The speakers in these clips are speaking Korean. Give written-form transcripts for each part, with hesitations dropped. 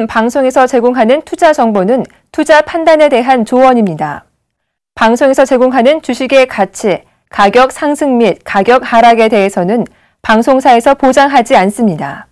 지금 방송에서 제공하는 투자 정보는 투자 판단에 대한 조언입니다. 방송에서 제공하는 주식의 가치, 가격 상승 및 가격 하락에 대해서는 방송사에서 보장하지 않습니다.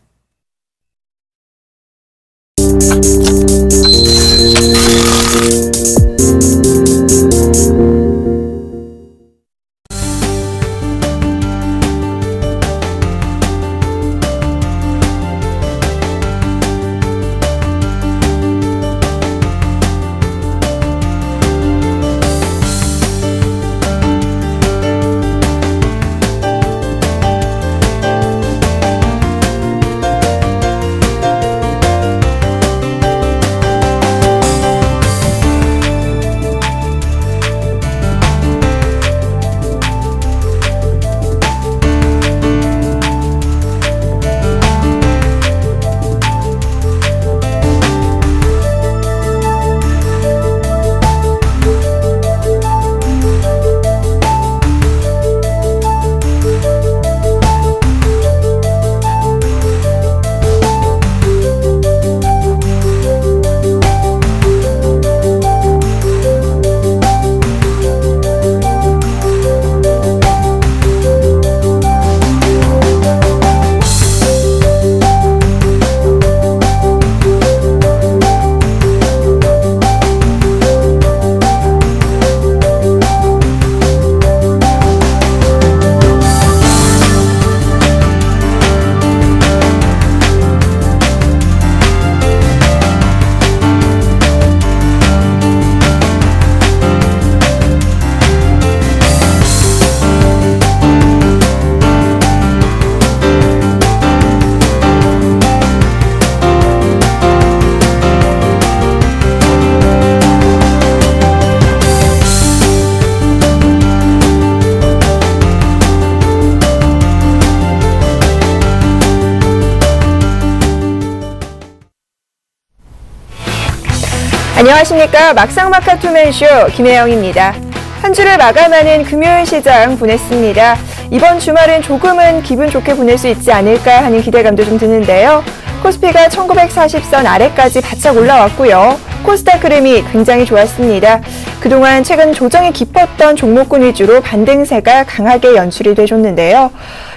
안녕하십니까. 막상막하 투맨쇼 김혜영입니다. 한 주를 마감하는 금요일 시장 보냈습니다. 이번 주말은 조금은 기분 좋게 보낼 수 있지 않을까 하는 기대감도 좀 드는데요. 코스피가 1940선 아래까지 바짝 올라왔고요. 코스닥 흐름이 굉장히 좋았습니다. 그동안 최근 조정이 깊었던 종목군 위주로 반등세가 강하게 연출이 돼줬는데요.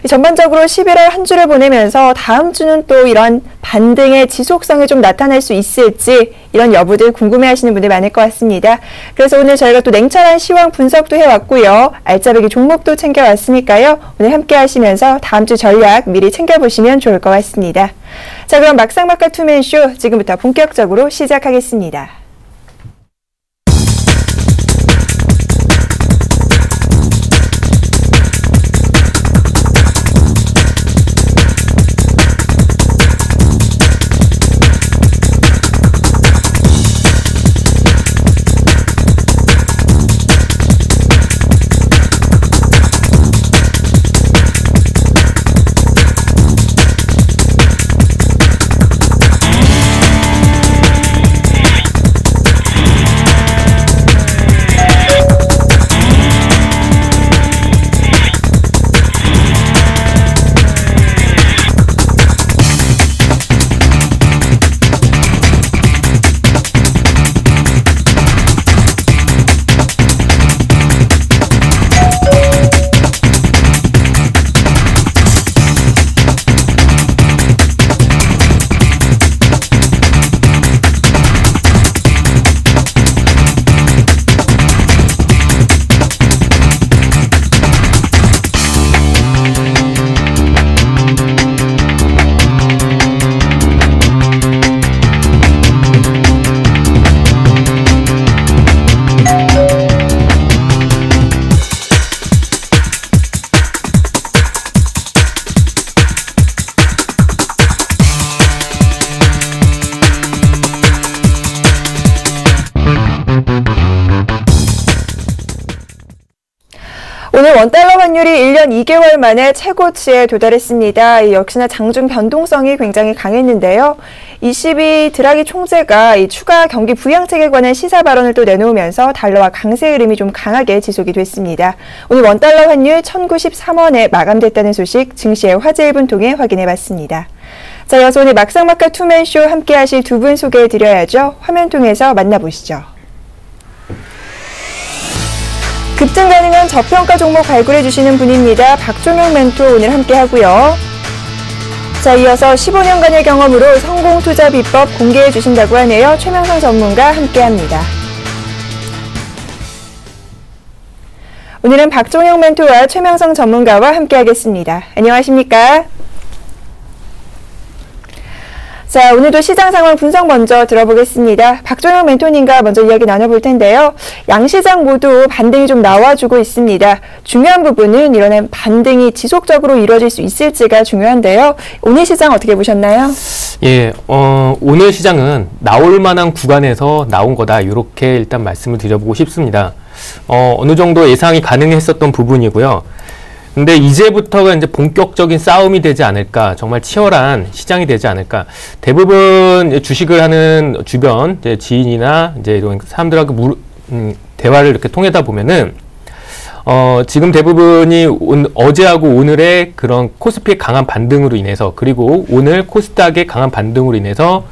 전반적으로 11월 한 주를 보내면서 다음 주는 또 이런 반등의 지속성이 좀 나타날 수 있을지 이런 여부들 궁금해하시는 분들 많을 것 같습니다. 그래서 오늘 저희가 또 냉철한 시황 분석도 해왔고요. 알짜배기 종목도 챙겨왔으니까요. 오늘 함께 하시면서 다음 주 전략 미리 챙겨보시면 좋을 것 같습니다. 자, 그럼 막상막하 투맨쇼 지금부터 본격적으로 시작하겠습니다. 오늘 원달러 환율이 1년 2개월 만에 최고치에 도달했습니다. 역시나 장중 변동성이 굉장히 강했는데요. 22 드라기 총재가 이 추가 경기 부양책에 관한 시사 발언을 또 내놓으면서 달러와 강세 흐름이 좀 강하게 지속이 됐습니다. 오늘 원달러 환율 1093원에 마감됐다는 소식 증시의 화제 1분 통해 확인해봤습니다. 자, 이어서 오늘 막상막하 투맨쇼 함께 하실 두 분 소개해 드려야죠. 화면 통해서 만나보시죠. 급등 가능한 저평가 종목 발굴해 주시는 분입니다. 박종영 멘토 오늘 함께 하고요. 자, 이어서 15년간의 경험으로 성공 투자 비법 공개해 주신다고 하네요. 최명성 전문가 함께 합니다. 오늘은 박종영 멘토와 최명성 전문가와 함께 하겠습니다. 안녕하십니까? 자, 오늘도 시장 상황 분석 먼저 들어보겠습니다. 박종영 멘토님과 먼저 이야기 나눠볼 텐데요. 양시장 모두 반등이 좀 나와주고 있습니다. 중요한 부분은 이런 반등이 지속적으로 이루어질 수 있을지가 중요한데요. 오늘 시장 어떻게 보셨나요? 예, 오늘 시장은 나올 만한 구간에서 나온 거다. 이렇게 일단 말씀을 드려보고 싶습니다. 어느 정도 예상이 가능했었던 부분이고요. 근데 이제부터가 이제 본격적인 싸움이 되지 않을까, 정말 치열한 시장이 되지 않을까. 대부분 주식을 하는 주변 이제 지인이나 이제 이런 사람들하고 대화를 이렇게 통하다 보면은 지금 대부분이 어제하고 오늘의 그런 코스피의 강한 반등으로 인해서, 그리고 오늘 코스닥의 강한 반등으로 인해서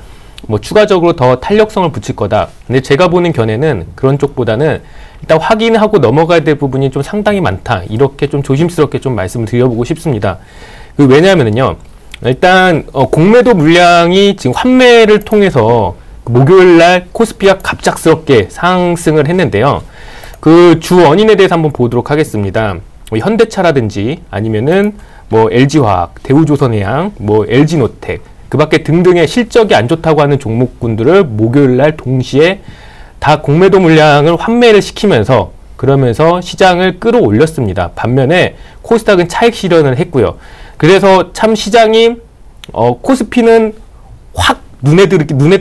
뭐 추가적으로 더 탄력성을 붙일 거다. 근데 제가 보는 견해는 그런 쪽보다는 일단 확인하고 넘어가야 될 부분이 좀 상당히 많다. 이렇게 좀 조심스럽게 좀 말씀을 드려보고 싶습니다. 왜냐하면요, 일단 공매도 물량이 지금 환매를 통해서 목요일날 코스피가 갑작스럽게 상승을 했는데요. 그 주 원인에 대해서 한번 보도록 하겠습니다. 뭐 현대차라든지 아니면은 뭐 LG화학, 대우조선해양, 뭐 LG노텍, 그 밖에 등등의 실적이 안 좋다고 하는 종목군들을 목요일날 동시에 다 공매도 물량을 환매를 시키면서, 그러면서 시장을 끌어올렸습니다. 반면에 코스닥은 차익 실현을 했고요. 그래서 참 시장이 코스피는 확 눈에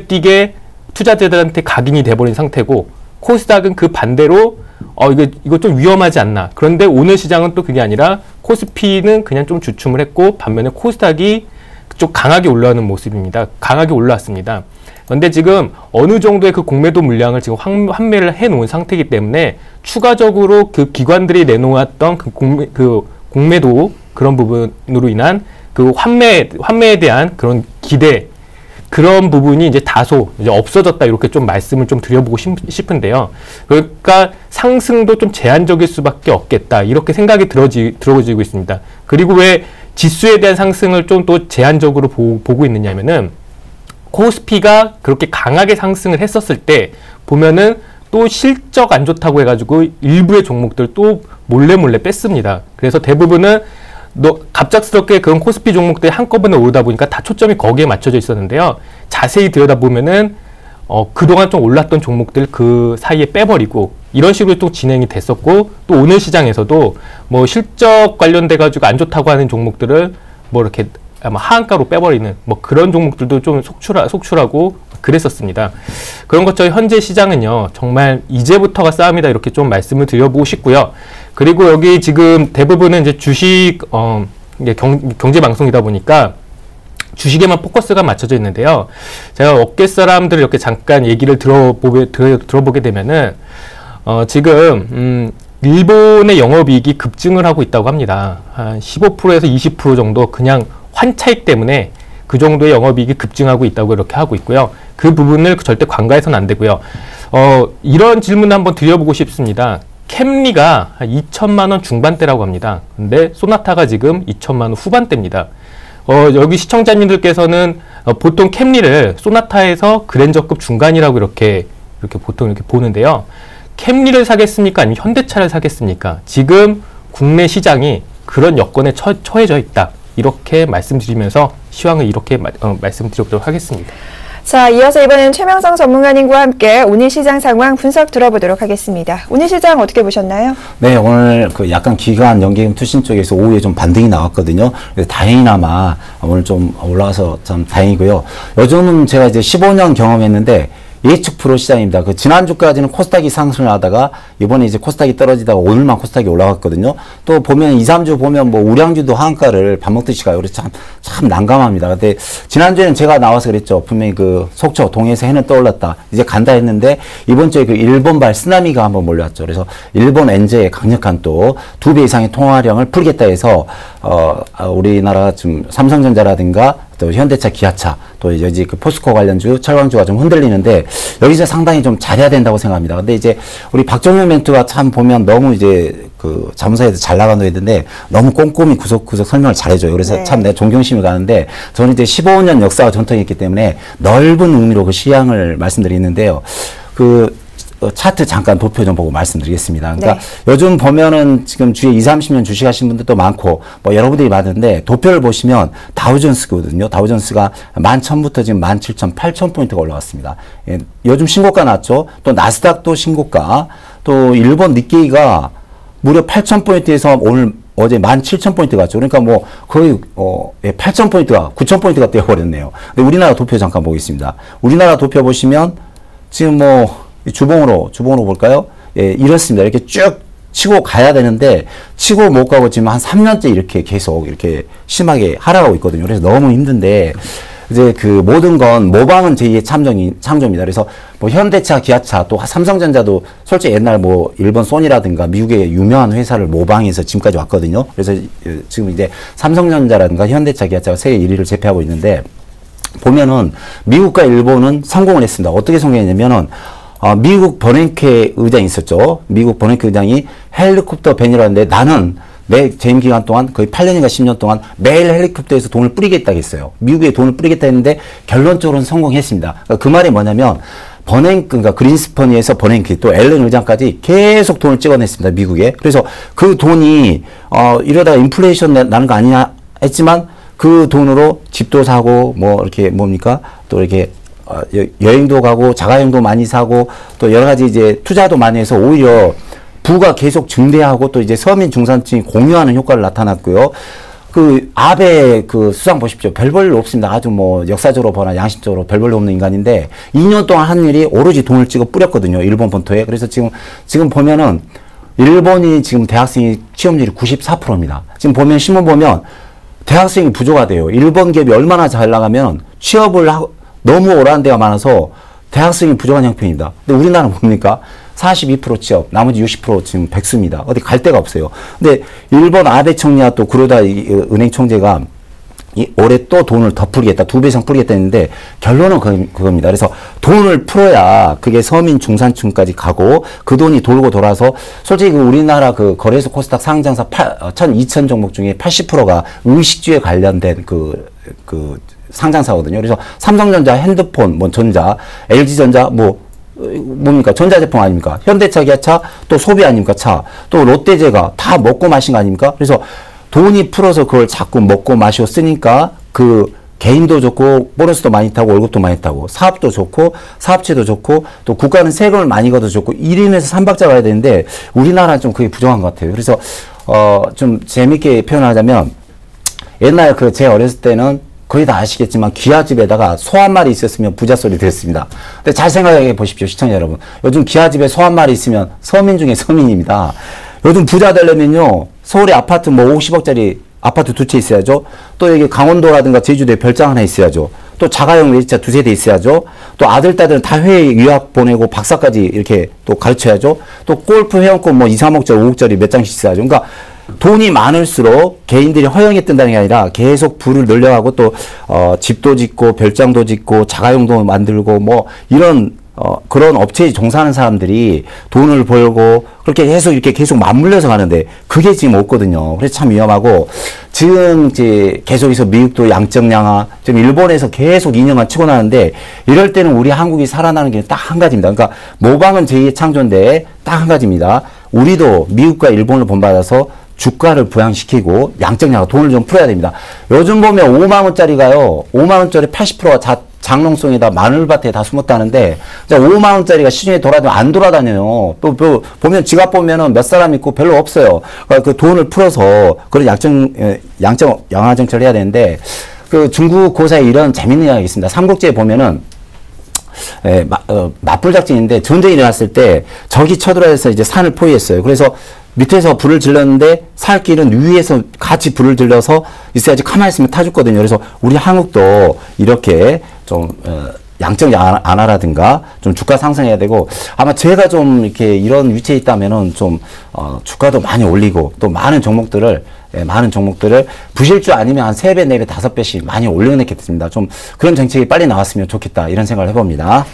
띄게 투자자들한테 각인이 돼버린 상태고, 코스닥은 그 반대로 이거 좀 위험하지 않나. 그런데 오늘 시장은 또 그게 아니라 코스피는 그냥 좀 주춤을 했고, 반면에 코스닥이 좀 강하게 올라오는 모습입니다. 강하게 올라왔습니다. 그런데 지금 어느 정도의 그 공매도 물량을 지금 환매를 해놓은 상태이기 때문에 추가적으로 그 기관들이 내놓았던 그 공매도 그런 부분으로 인한 그 환매에 대한 그런 기대, 그런 부분이 이제 다소 이제 없어졌다. 이렇게 좀 말씀을 좀 드려보고 싶은데요. 그러니까 상승도 좀 제한적일 수밖에 없겠다. 이렇게 생각이 들어지고 있습니다. 그리고 왜 지수에 대한 상승을 좀 또 제한적으로 보고 있느냐면은, 코스피가 그렇게 강하게 상승을 했었을 때 보면은 또 실적 안 좋다고 해가지고 일부의 종목들 또 몰래 뺐습니다. 그래서 대부분은 갑작스럽게 그런 코스피 종목들이 한꺼번에 오르다 보니까 다 초점이 거기에 맞춰져 있었는데요. 자세히 들여다보면은 그동안 좀 올랐던 종목들 그 사이에 빼버리고, 이런 식으로 또 진행이 됐었고, 또 오늘 시장에서도 뭐 실적 관련돼 가지고 안 좋다고 하는 종목들을 뭐 이렇게 아마 하한가로 빼버리는 뭐 그런 종목들도 좀 속출하고 그랬었습니다. 그런 것처럼 현재 시장은요, 정말 이제부터가 싸움이다. 이렇게 좀 말씀을 드려보고 싶고요. 그리고 여기 지금 대부분은 이제 주식 경제 방송이다 보니까 주식에만 포커스가 맞춰져 있는데요. 제가 업계 사람들 이렇게 잠깐 얘기를 들어보게 되면은 지금 일본의 영업이익이 급증을 하고 있다고 합니다. 한 15%에서 20% 정도 그냥 환차익 때문에 그 정도의 영업이익이 급증하고 있다고 이렇게 하고 있고요. 그 부분을 절대 간과해서는 안 되고요. 이런 질문을 한번 드려보고 싶습니다. 캠리가 한 2천만 원 중반대라고 합니다. 근데 소나타가 지금 2천만 원 후반대입니다. 여기 시청자님들께서는 보통 캠리를 소나타에서 그랜저급 중간이라고 이렇게 보통 이렇게 보는데요. 캠리를 사겠습니까? 아니면 현대차를 사겠습니까? 지금 국내 시장이 그런 여건에 처해져 있다. 이렇게 말씀드리면서 시황을 이렇게 말씀드리도록 하겠습니다. 자, 이어서 이번엔 최명성 전문가님과 함께 오늘 시장 상황 분석 들어보도록 하겠습니다. 오늘 시장 어떻게 보셨나요? 네, 오늘 그 약간 기관 연계금 투신 쪽에서 오후에 좀 반등이 나왔거든요. 다행히나마 오늘 좀 올라와서 참 다행이고요. 요즘은 제가 이제 15년 경험했는데 예측 프로 시장입니다. 그 지난주까지는 코스닥이 상승을 하다가 이번에 이제 코스닥이 떨어지다가 오늘만 코스닥이 올라갔거든요. 또 보면 2, 3주 보면 뭐 우량주도 하한가를 밥 먹듯이 가요. 그래서 참 난감합니다. 근데 지난주에는 제가 나와서 그랬죠. 분명히 그 속초 동해에서 해는 떠올랐다. 이제 간다 했는데 이번 주에 그 일본발 쓰나미가 한번 몰려왔죠. 그래서 일본 엔제의 강력한 또 2배 이상의 통화량을 풀겠다 해서 우리나라 지금 삼성전자라든가 또 현대차, 기아차, 또 여기 그 포스코 관련주, 철강주가 좀 흔들리는데 여기서 상당히 좀 잘해야 된다고 생각합니다. 근데 이제 우리 박정현 멘트가 참 보면 너무 이제 그 자문사에서 잘 나간 애인데 너무 꼼꼼히 구석구석 설명을 잘해줘요. 그래서 네. 참 내가 존경심이 가는데 저는 이제 15년 역사와 전통이 있기 때문에 넓은 의미로 그 시향을 말씀드리는데요. 그 차트 잠깐 도표 좀 보고 말씀드리겠습니다. 그러니까 네. 요즘 보면은 지금 주위에 20, 30년 주식하신 분들도 많고 뭐 여러분들이 많은데 도표를 보시면 다우존스거든요. 다우존스가 11,000부터 지금 17,000, 8,000포인트가 올라왔습니다. 예, 요즘 신고가 났죠. 또 나스닥도 신고가, 또 일본 니케이가 무려 8,000포인트에서 오늘 어제 17,000포인트 갔죠. 그러니까 뭐 거의 8,000포인트가 9,000포인트가 떼어버렸네요. 근데 우리나라 도표 잠깐 보겠습니다. 우리나라 도표 보시면 지금 뭐 주봉으로 볼까요? 예, 이렇습니다. 이렇게 쭉 치고 가야 되는데 치고 못 가고 지금 한 3년째 이렇게 계속 이렇게 심하게 하락하고 있거든요. 그래서 너무 힘든데 이제 그 모든 건 모방은 제2의 창조입니다. 그래서 뭐 현대차, 기아차, 또 삼성전자도 솔직히 옛날 뭐 일본 소니라든가 미국의 유명한 회사를 모방해서 지금까지 왔거든요. 그래서 지금 이제 삼성전자라든가 현대차, 기아차가 세계 1위를 제패하고 있는데 보면은 미국과 일본은 성공을 했습니다. 어떻게 성공했냐면은 미국 버냉케 의장이 있었죠. 미국 버냉케 의장이 헬리콥터 밴이라는데 나는 내 재임 기간 동안 거의 8년인가 10년 동안 매일 헬리콥터에서 돈을 뿌리겠다 했어요. 미국에 돈을 뿌리겠다 했는데 결론적으로는 성공했습니다. 그러니까 그 말이 뭐냐면 그러니까 그린스퍼니에서 버냉키 또 앨런 의장까지 계속 돈을 찍어냈습니다. 미국에. 그래서 그 돈이 이러다가 인플레이션 나는 거 아니냐 했지만 그 돈으로 집도 사고 뭐 이렇게 뭡니까 또 이렇게 여행도 가고 자가용도 많이 사고 또 여러 가지 이제 투자도 많이 해서 오히려 부가 계속 증대하고 또 이제 서민 중산층이 공유하는 효과를 나타났고요. 그 아베 그 수상 보십시오. 별 볼 일 없습니다. 아주 뭐 역사적으로 보나 양심적으로 별 볼 일 없는 인간인데 2년 동안 한 일이 오로지 돈을 찍어 뿌렸거든요. 일본 본토에. 그래서 지금 보면은 일본이 지금 대학생이 취업률이 94%입니다. 지금 보면 신문 보면 대학생이 부조가 돼요. 일본 기업이 얼마나 잘 나가면 취업을 하고 너무 오라는 데가 많아서 대학생이 부족한 형편입니다. 근데 우리나라는 뭡니까? 42% 취업, 나머지 60% 지금 백수입니다. 어디 갈 데가 없어요. 근데 일본 아베 총리와 또 구로다 은행 총재가 올해 또 돈을 더 풀겠다, 2배 이상 풀겠다 했는데 결론은 그겁니다. 그래서 돈을 풀어야 그게 서민 중산층까지 가고 그 돈이 돌고 돌아서 솔직히 우리나라 그 거래소 코스닥 상장사 1,200 종목 중에 80%가 의식주에 관련된 그 상장사거든요. 그래서 삼성전자, 핸드폰, 뭐 전자, LG전자, 뭡니까? 전자제품 아닙니까? 현대차, 기아차, 또 소비 아닙니까? 차, 또 롯데제가 다 먹고 마신 거 아닙니까? 그래서 돈이 풀어서 그걸 자꾸 먹고 마시고 쓰니까 그 개인도 좋고 보너스도 많이 타고 월급도 많이 타고 사업도 좋고 사업체도 좋고 또 국가는 세금을 많이 걷어 좋고 1인에서 3박자 가야 되는데 우리나라는 좀 그게 부족한 것 같아요. 그래서 좀 재밌게 표현하자면 옛날 제 어렸을 때는 거의 다 아시겠지만 기아집에다가 소 한 마리 있었으면 부자 소리 들었습니다. 근데 잘 생각해 보십시오, 시청자 여러분. 요즘 기아집에 소 한 마리 있으면 서민 중에 서민입니다. 요즘 부자 되려면요, 서울에 아파트 50억짜리 아파트 2채 있어야죠. 또 여기 강원도라든가 제주도에 별장 하나 있어야죠. 또 자가용 외제차 2세대 있어야죠. 또 아들, 딸들은 다 해외 유학 보내고 박사까지 이렇게 또 가르쳐야죠. 또 골프 회원권 2, 3억짜리, 5억짜리 몇 장씩 있어야죠. 그러니까 돈이 많을수록 개인들이 허영에 뜬다는 게 아니라 계속 부를 늘려가고 또 집도 짓고 별장도 짓고 자가용도 만들고 이런 그런 업체에 종사하는 사람들이 돈을 벌고 그렇게 계속 맞물려서 가는데 그게 지금 없거든요. 그래서 참 위험하고 지금 이제 계속해서 미국도 양적 양화, 지금 일본에서 계속 2년간 치고 나는데 이럴 때는 우리 한국이 살아나는 게 딱 한 가지입니다. 그러니까 모방은 제2의 창조인데 딱 한 가지입니다. 우리도 미국과 일본을 본받아서 주가를 부양시키고 양적 양화 돈을 좀 풀어야 됩니다. 요즘 보면 5만 원짜리가요. 5만 원짜리 80%가 장롱송에다 마늘밭에 다 숨었다는데 5만 원짜리가 시중에 돌아다니면 안 돌아다녀요. 또 보면 지갑 보면은 몇 사람 있고 별로 없어요. 그러니까 그 돈을 풀어서 그런 양적 양화 정책을 해야 되는데 그 중국 고사에 이런 재밌는 이야기가 있습니다. 삼국지에 보면은 맞불 작전인데 전쟁이 일어났을 때 적이 쳐들어와서 이제 산을 포위했어요. 그래서 밑에서 불을 질렀는데 살 길은 위에서 같이 불을 질러서 있어야지 가만히 있으면 타 죽거든요. 그래서 우리 한국도 이렇게 좀 양적 완화라든가 좀 주가 상승해야 되고 아마 제가 좀 이렇게 이런 위치에 있다면은 좀 주가도 많이 올리고 또 많은 종목들을 많은 종목들을 부실주 아니면 한 3배, 4배, 5배씩 많이 올려냈겠습니다. 좀 그런 정책이 빨리 나왔으면 좋겠다 이런 생각을 해봅니다.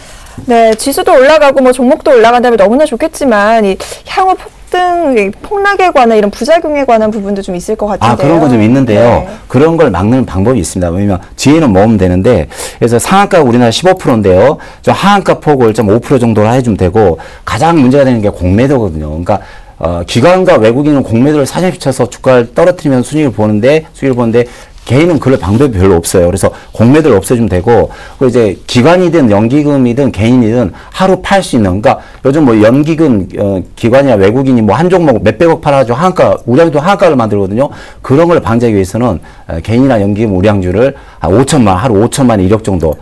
네, 지수도 올라가고 뭐 종목도 올라간다면 너무나 좋겠지만 이 향후 폭등, 폭락에 관한 이런 부작용에 관한 부분도 좀 있을 것 같은데요. 그런 건 좀 있는데요. 네. 그런 걸 막는 방법이 있습니다. 왜냐면 뒤에는 모으면 되는데, 그래서 상한가 우리나라 15%인데요. 좀 하한가 폭을 좀 5% 정도로 해주면 되고, 가장 문제가 되는 게 공매도거든요. 그러니까 기관과 외국인은 공매도를 사전에 비춰서 주가를 떨어뜨리면 수익을 보는데 개인은 그럴 방법이 별로 없어요. 그래서 공매도를 없애주면 되고, 그 이제 기관이든 연기금이든 개인이든 하루 팔 수 있는, 그러니까 요즘 뭐 연기금, 기관이나 외국인이 뭐 한 종목 몇백억 팔아가지고 하한가, 우량주도 하한가를 만들거든요. 그런 걸 방지하기 위해서는 개인이나 연기금 우량주를 하루 5천만 1억 정도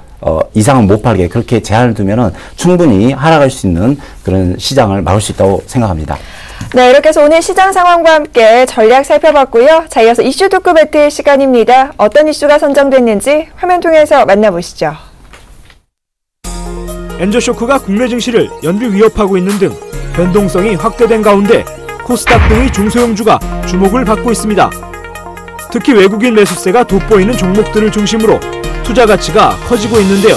이상은 못 팔게 그렇게 제한을 두면은 충분히 하락할 수 있는 그런 시장을 막을 수 있다고 생각합니다. 네, 이렇게 해서 오늘 시장 상황과 함께 전략 살펴봤고요. 자, 이어서 이슈 토크 배틀 시간입니다. 어떤 이슈가 선정됐는지 화면 통해서 만나보시죠. 엔저쇼크가 국내 증시를 연일 위협하고 있는 등 변동성이 확대된 가운데 코스닥 등의 중소형주가 주목을 받고 있습니다. 특히 외국인 매수세가 돋보이는 종목들을 중심으로 투자 가치가 커지고 있는데요.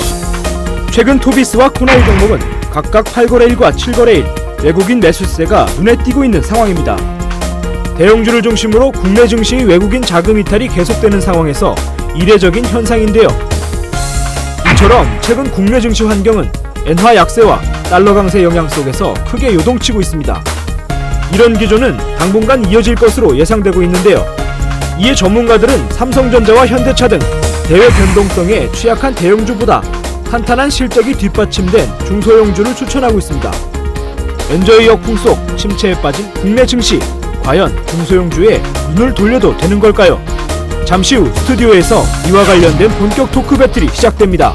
최근 토비스와 코나이 종목은 각각 8거래일과 7거래일 외국인 매수세가 눈에 띄고 있는 상황입니다. 대형주를 중심으로 국내 증시의 외국인 자금 이탈이 계속되는 상황에서 이례적인 현상인데요. 이처럼 최근 국내 증시 환경은 엔화 약세와 달러 강세 영향 속에서 크게 요동치고 있습니다. 이런 기조는 당분간 이어질 것으로 예상되고 있는데요. 이에 전문가들은 삼성전자와 현대차 등 대외 변동성에 취약한 대형주보다 탄탄한 실적이 뒷받침된 중소형주를 추천하고 있습니다. 엔저의 역풍 속 침체에 빠진 국내 증시, 과연 중소형주에 눈을 돌려도 되는 걸까요? 잠시 후 스튜디오에서 이와 관련된 본격 토크 배틀이 시작됩니다.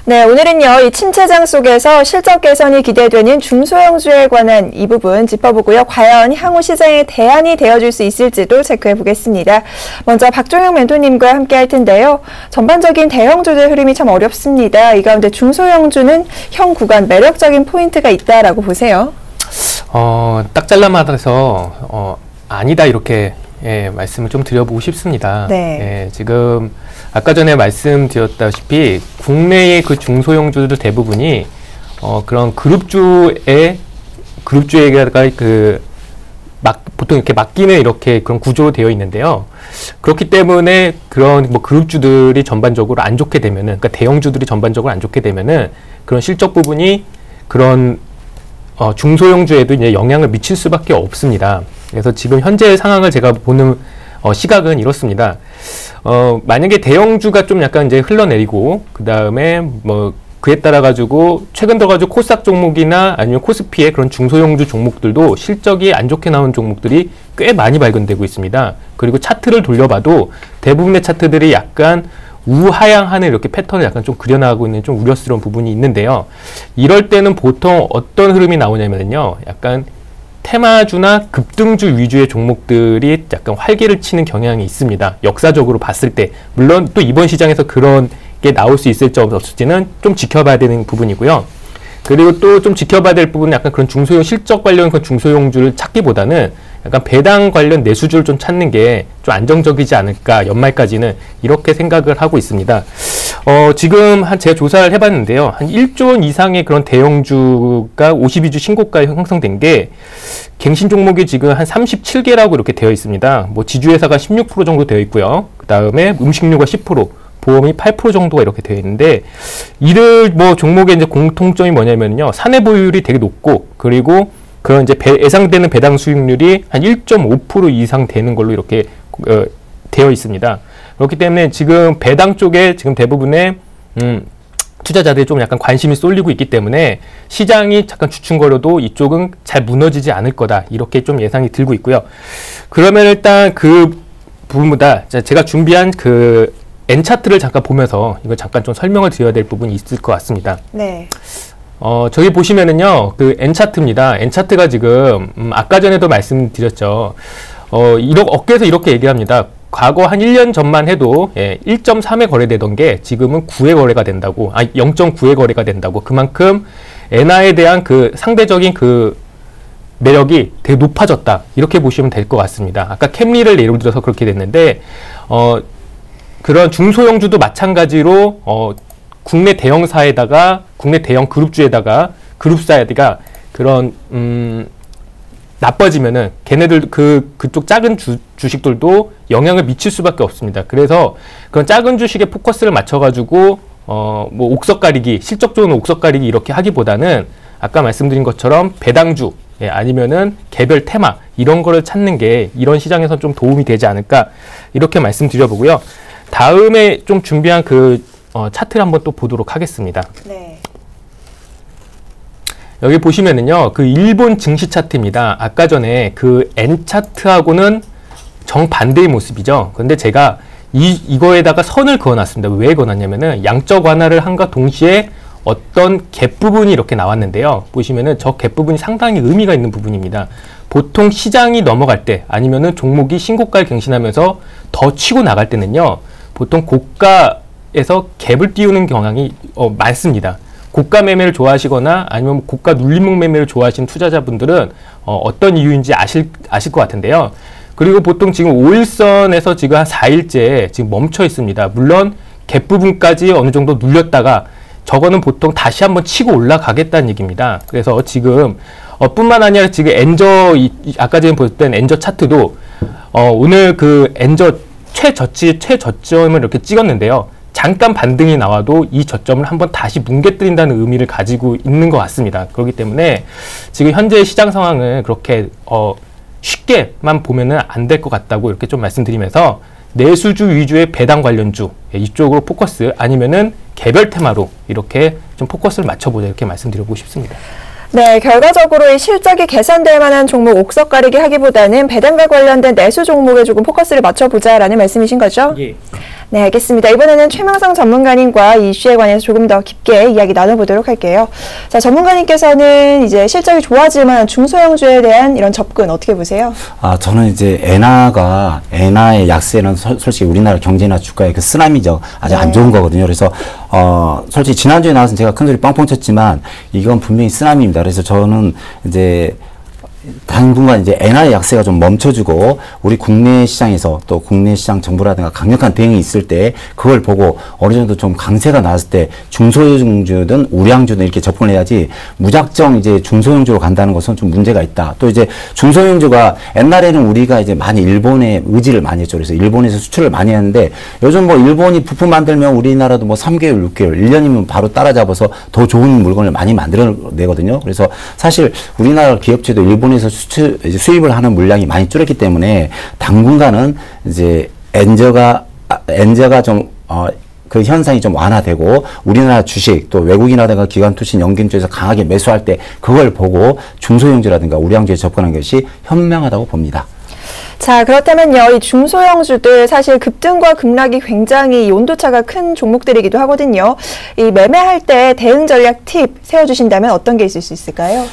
네, 오늘은요, 이 침체장 속에서 실적 개선이 기대되는 중소형주에 관한 이 부분 짚어보고요. 과연 향후 시장의 대안이 되어줄 수 있을지도 체크해 보겠습니다. 먼저 박종영 멘토님과 함께 할 텐데요. 전반적인 대형주들 흐름이 참 어렵습니다. 이 가운데 중소형주는 현 구간 매력적인 포인트가 있다라고 보세요. 딱 잘라맞아서 아니다 이렇게 말씀을 좀 드려보고 싶습니다. 네. 지금 아까 전에 말씀드렸다시피 국내의 그 중소형주들 대부분이 그런 그룹주에다가 보통 이렇게 맡기는 이렇게 그런 구조로 되어 있는데요. 그렇기 때문에 그런 뭐 그룹주들이 전반적으로 안 좋게 되면은, 그러니까 대형주들이 전반적으로 안 좋게 되면은 그런 실적 부분이 그런 중소형주에도 이제 영향을 미칠 수밖에 없습니다. 그래서 지금 현재 상황을 제가 보는 시각은 이렇습니다. 만약에 대형주가 좀 약간 이제 흘러내리고, 그 다음에 뭐 그에 따라 가지고 최근 들어가지고 코스닥 종목이나 아니면 코스피의 그런 중소형주 종목들도 실적이 안 좋게 나온 종목들이 꽤 많이 발견되고 있습니다. 그리고 차트를 돌려봐도 대부분의 차트들이 약간 우하향하는 이렇게 패턴을 약간 좀 그려나가고 있는 좀 우려스러운 부분이 있는데요. 이럴 때는 보통 어떤 흐름이 나오냐면요. 약간 테마주나 급등주 위주의 종목들이 약간 활기를 치는 경향이 있습니다. 역사적으로 봤을 때. 물론 또 이번 시장에서 그런 게 나올 수 있을지 없을지는 좀 지켜봐야 되는 부분이고요. 그리고 또 좀 지켜봐야 될 부분은 약간 그런 중소형 실적 관련 그 중소형주를 찾기보다는 약간 배당 관련 내수주를 좀 찾는 게 좀 안정적이지 않을까, 연말까지는 이렇게 생각을 하고 있습니다. 지금 제가 조사를 해봤는데요. 한 1조 원 이상의 그런 대형주가 52주 신고가에 형성된 게 갱신 종목이 지금 한 37개라고 이렇게 되어 있습니다. 뭐 지주회사가 16% 정도 되어 있고요. 그 다음에 음식료가 10%, 보험이 8% 정도가 이렇게 되어 있는데, 이들 뭐 종목의 이제 공통점이 뭐냐면요. 사내 보유율이 되게 높고, 그리고 그런 이제 예상되는 배당 수익률이 한 1.5% 이상 되는 걸로 이렇게 되어 있습니다. 그렇기 때문에 지금 배당 쪽에 지금 대부분의 투자자들이 좀 약간 관심이 쏠리고 있기 때문에 시장이 잠깐 주춤거려도 이쪽은 잘 무너지지 않을 거다, 이렇게 좀 예상이 들고 있고요. 그러면 일단 그 부분보다 제가 준비한 그 N차트를 잠깐 보면서 이걸 잠깐 좀 설명을 드려야 될 부분이 있을 것 같습니다. 네. 저기 보시면은요, 그 N차트입니다. N차트가 지금, 아까 전에도 말씀드렸죠. 업계에서 이렇게 얘기합니다. 과거 한 1년 전만 해도 1.3에 거래되던 게 지금은 9에 거래가 된다고, 0.9에 거래가 된다고. 그만큼 엔화에 대한 그 상대적인 그 매력이 되게 높아졌다. 이렇게 보시면 될 것 같습니다. 아까 캠리를 예를 들어서 그렇게 됐는데 그런 중소형주도 마찬가지로 국내 대형사에다가 국내 대형 그룹주에다가 그룹사에다가 그런 나빠지면은 걔네들 그쪽 작은 주식들도 영향을 미칠 수밖에 없습니다. 그래서 그런 작은 주식에 포커스를 맞춰가지고 뭐 옥석 가리기, 실적 좋은 옥석 가리기 이렇게 하기보다는 아까 말씀드린 것처럼 배당주 아니면은 개별 테마 이런 거를 찾는 게 이런 시장에서 좀 도움이 되지 않을까 이렇게 말씀드려보고요. 다음에 좀 준비한 차트를 한번 또 보도록 하겠습니다. 네. 여기 보시면은요, 그 일본 증시 차트입니다. 아까 전에 그 N 차트하고는 정반대의 모습이죠. 근데 제가 이거에다가 선을 그어놨습니다. 왜 그어놨냐면은 양적 완화를 한과 동시에 어떤 갭 부분이 이렇게 나왔는데요. 보시면은 저 갭 부분이 상당히 의미가 있는 부분입니다. 보통 시장이 넘어갈 때 아니면은 종목이 신고가를 갱신하면서 더 치고 나갈 때는요, 보통 고가에서 갭을 띄우는 경향이 많습니다. 고가 매매를 좋아하시거나 아니면 고가 눌림목 매매를 좋아하시는 투자자분들은 어떤 이유인지 아실 것 같은데요. 그리고 보통 지금 5일선에서 지금 한 4일째 지금 멈춰 있습니다. 물론 갭 부분까지 어느 정도 눌렸다가 저거는 보통 다시 한번 치고 올라가겠다는 얘기입니다. 그래서 지금 뿐만 아니라 지금 엔저 아까 전에 보셨던 엔저 차트도 오늘 그 엔저 최저점을 이렇게 찍었는데요. 잠깐 반등이 나와도 이 저점을 한번 다시 뭉개뜨린다는 의미를 가지고 있는 것 같습니다. 그렇기 때문에 지금 현재 시장 상황을 그렇게 쉽게만 보면은 안 될 것 같다고 이렇게 좀 말씀드리면서 내수주 위주의 배당 관련주 이쪽으로 포커스 아니면은 개별 테마로 이렇게 좀 포커스를 맞춰보자 이렇게 말씀드리고 싶습니다. 네, 결과적으로 이 실적이 개선될 만한 종목 옥석 가리기 하기보다는 배당과 관련된 내수 종목에 조금 포커스를 맞춰보자라는 말씀이신 거죠? 예. 네, 알겠습니다. 이번에는 최명성 전문가님과 이 이슈에 관해서 조금 더 깊게 이야기 나눠보도록 할게요. 자, 전문가님께서는 이제 실적이 좋아지만 중소형주에 대한 이런 접근 어떻게 보세요? 저는 이제 엔화의 약세는 솔직히 우리나라 경제나 주가의 그 쓰나미죠. 아주 안 좋은 거거든요. 그래서 솔직히 지난주에 나와서 제가 큰소리 뻥뻥 쳤지만 이건 분명히 쓰나미입니다. 그래서 저는 이제 당분간 이제 엔화의 약세가 좀 멈춰주고 우리 국내 시장에서 또 국내 시장 정부라든가 강력한 대응이 있을 때 그걸 보고 어느 정도 좀 강세가 나왔을 때 중소형주든 우량주든 이렇게 접근을 해야지 무작정 이제 중소형주로 간다는 것은 좀 문제가 있다. 또 이제 중소형주가 옛날에는 우리가 이제 많이 일본에 의지를 많이 했죠. 그래서 일본에서 수출을 많이 했는데 요즘 뭐 일본이 부품 만들면 우리나라도 뭐 3개월, 6개월, 1년이면 바로 따라잡아서 더 좋은 물건을 많이 만들어내거든요. 그래서 사실 우리나라 기업체도 일본에서 수입을 하는 물량이 많이 줄었기 때문에 당분간은 이제 엔저가 좀 그 현상이 좀 완화되고 우리나라 주식 또 외국인이라든가 기관 투신 연금 쪽에서 강하게 매수할 때 그걸 보고 중소형주라든가 우량주에 접근하는 것이 현명하다고 봅니다. 자, 그렇다면요, 이 중소형주들 사실 급등과 급락이 굉장히 온도차가 큰 종목들이기도 하거든요. 이 매매할 때 대응 전략 팁 세워주신다면 어떤 게 있을 수 있을까요?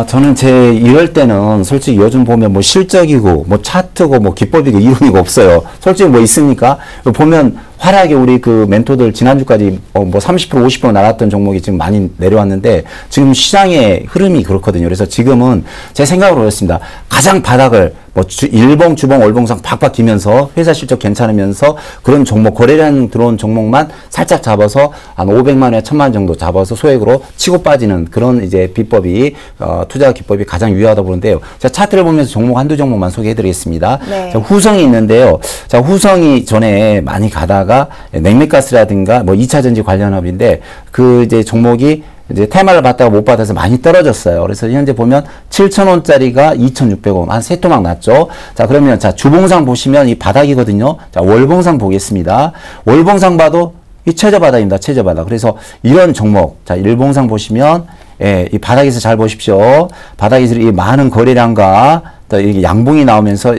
저는 이럴 때는 솔직히 요즘 보면 뭐 실적이고 뭐 차트고 뭐 기법이고 이론이고 없어요. 솔직히 뭐 있습니까? 보면 화려하게 우리 그 멘토들 지난주까지 뭐 30% 50% 나갔던 종목이 지금 많이 내려왔는데 지금 시장의 흐름이 그렇거든요. 그래서 지금은 제 생각으로 그렇습니다. 가장 바닥을 뭐 일봉, 주봉, 월봉상 박박 기면서 회사 실적 괜찮으면서 그런 종목, 거래량 들어온 종목만 살짝 잡아서 한 500만 원에 1000만 원 정도 잡아서 소액으로 치고 빠지는 그런 이제 비법이 투자 기법이 가장 유효하다고 보는데요. 자, 차트를 보면서 종목 한두 종목만 소개해 드리겠습니다. 네. 자, 후성이 있는데요. 자, 후성이 전에 많이 가다가 냉매가스라든가 뭐 2차 전지 관련업인데 그 이제 종목이 이제 테마를 받다가 못 받아서 많이 떨어졌어요. 그래서 현재 보면 7,000원짜리가 2,600원, 한 세 토막 났죠. 자, 그러면 자, 주봉상 보시면 이 바닥이거든요. 자, 월봉상 보겠습니다. 월봉상 봐도 이 최저 바닥입니다. 최저 바닥. 그래서 이런 종목, 자, 일봉상 보시면 이 바닥에서 잘 보십시오. 바닥에서 이 많은 거래량과 또 이게 양봉이 나오면서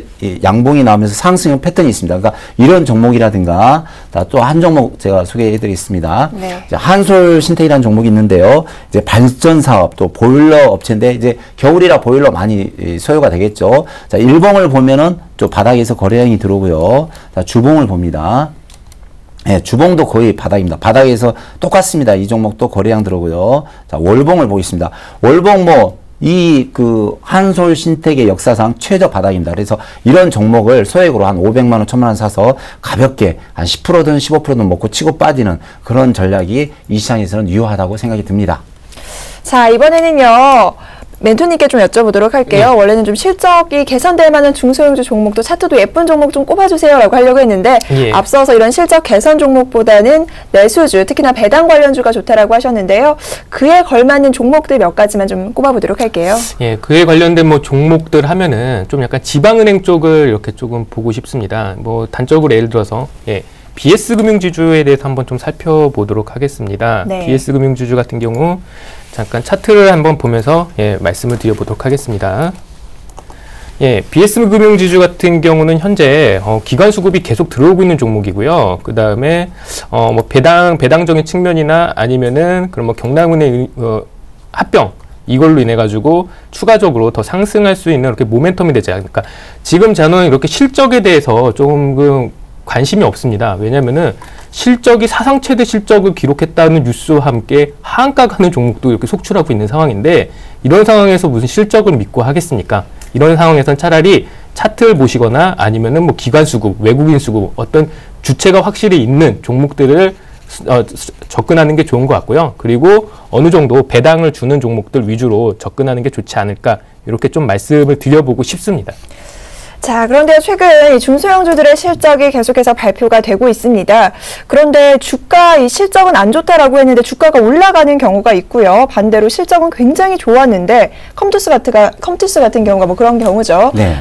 상승형 패턴이 있습니다. 그러니까 이런 종목이라든가 또 한 종목 제가 소개해 드리겠습니다. 네. 한솔 신텍이라는 종목이 있는데요. 이제 발전 사업 또 보일러 업체인데 이제 겨울이라 보일러 많이 소요가 되겠죠. 자, 일봉을 보면은 좀 바닥에서 거래량이 들어오고요. 자, 주봉을 봅니다. 네, 주봉도 거의 바닥입니다. 바닥에서 똑같습니다. 이 종목도 거래량 들어오고요. 자, 월봉을 보겠습니다. 월봉 뭐 이 그 한솔신텍의 역사상 최저 바닥입니다. 그래서 이런 종목을 소액으로 한 500만 원, 1000만 원 사서 가볍게 한 10%든 15%든 먹고 치고 빠지는 그런 전략이 이 시장에서는 유효하다고 생각이 듭니다. 자, 이번에는요. 멘토님께 좀 여쭤보도록 할게요. 네. 원래는 좀 실적이 개선될 만한 중소형주 종목도 차트도 예쁜 종목 좀 꼽아주세요 라고 하려고 했는데 예. 앞서서 이런 실적 개선 종목보다는 내수주, 특히나 배당 관련주가 좋다라고 하셨는데요. 그에 걸맞는 종목들 몇 가지만 좀 꼽아보도록 할게요. 예, 그에 관련된 뭐 종목들 하면은 좀 약간 지방은행 쪽을 이렇게 조금 보고 싶습니다. 뭐 단적으로 예를 들어서 BS금융지주에 대해서 한번 좀 살펴보도록 하겠습니다. 네. BS금융지주 같은 경우 잠깐 차트를 한번 보면서 말씀을 드려보도록 하겠습니다. BS금융지주 같은 경우는 현재 기관 수급이 계속 들어오고 있는 종목이고요. 그 다음에 뭐 배당적인 측면이나 아니면은 그런 뭐 경남은행 합병 이걸로 인해 가지고 추가적으로 더 상승할 수 있는 이렇게 모멘텀이 되지 않을까. 지금 저는 이렇게 실적에 대해서 조금 관심이 없습니다. 왜냐면은 실적이 사상 최대 실적을 기록했다는 뉴스와 함께 하한가 가는 종목도 이렇게 속출하고 있는 상황인데 이런 상황에서 무슨 실적을 믿고 하겠습니까? 이런 상황에서는 차라리 차트를 보시거나 아니면은 뭐 기관 수급, 외국인 수급 어떤 주체가 확실히 있는 종목들을 접근하는 게 좋은 것 같고요. 그리고 어느 정도 배당을 주는 종목들 위주로 접근하는 게 좋지 않을까 이렇게 좀 말씀을 드려보고 싶습니다. 자, 그런데 최근 이 중소형주들의 실적이 계속해서 발표가 되고 있습니다. 그런데 주가 이 실적은 안 좋다라고 했는데 주가가 올라가는 경우가 있고요. 반대로 실적은 굉장히 좋았는데 컴투스 같은 경우가 뭐 그런 경우죠. 네.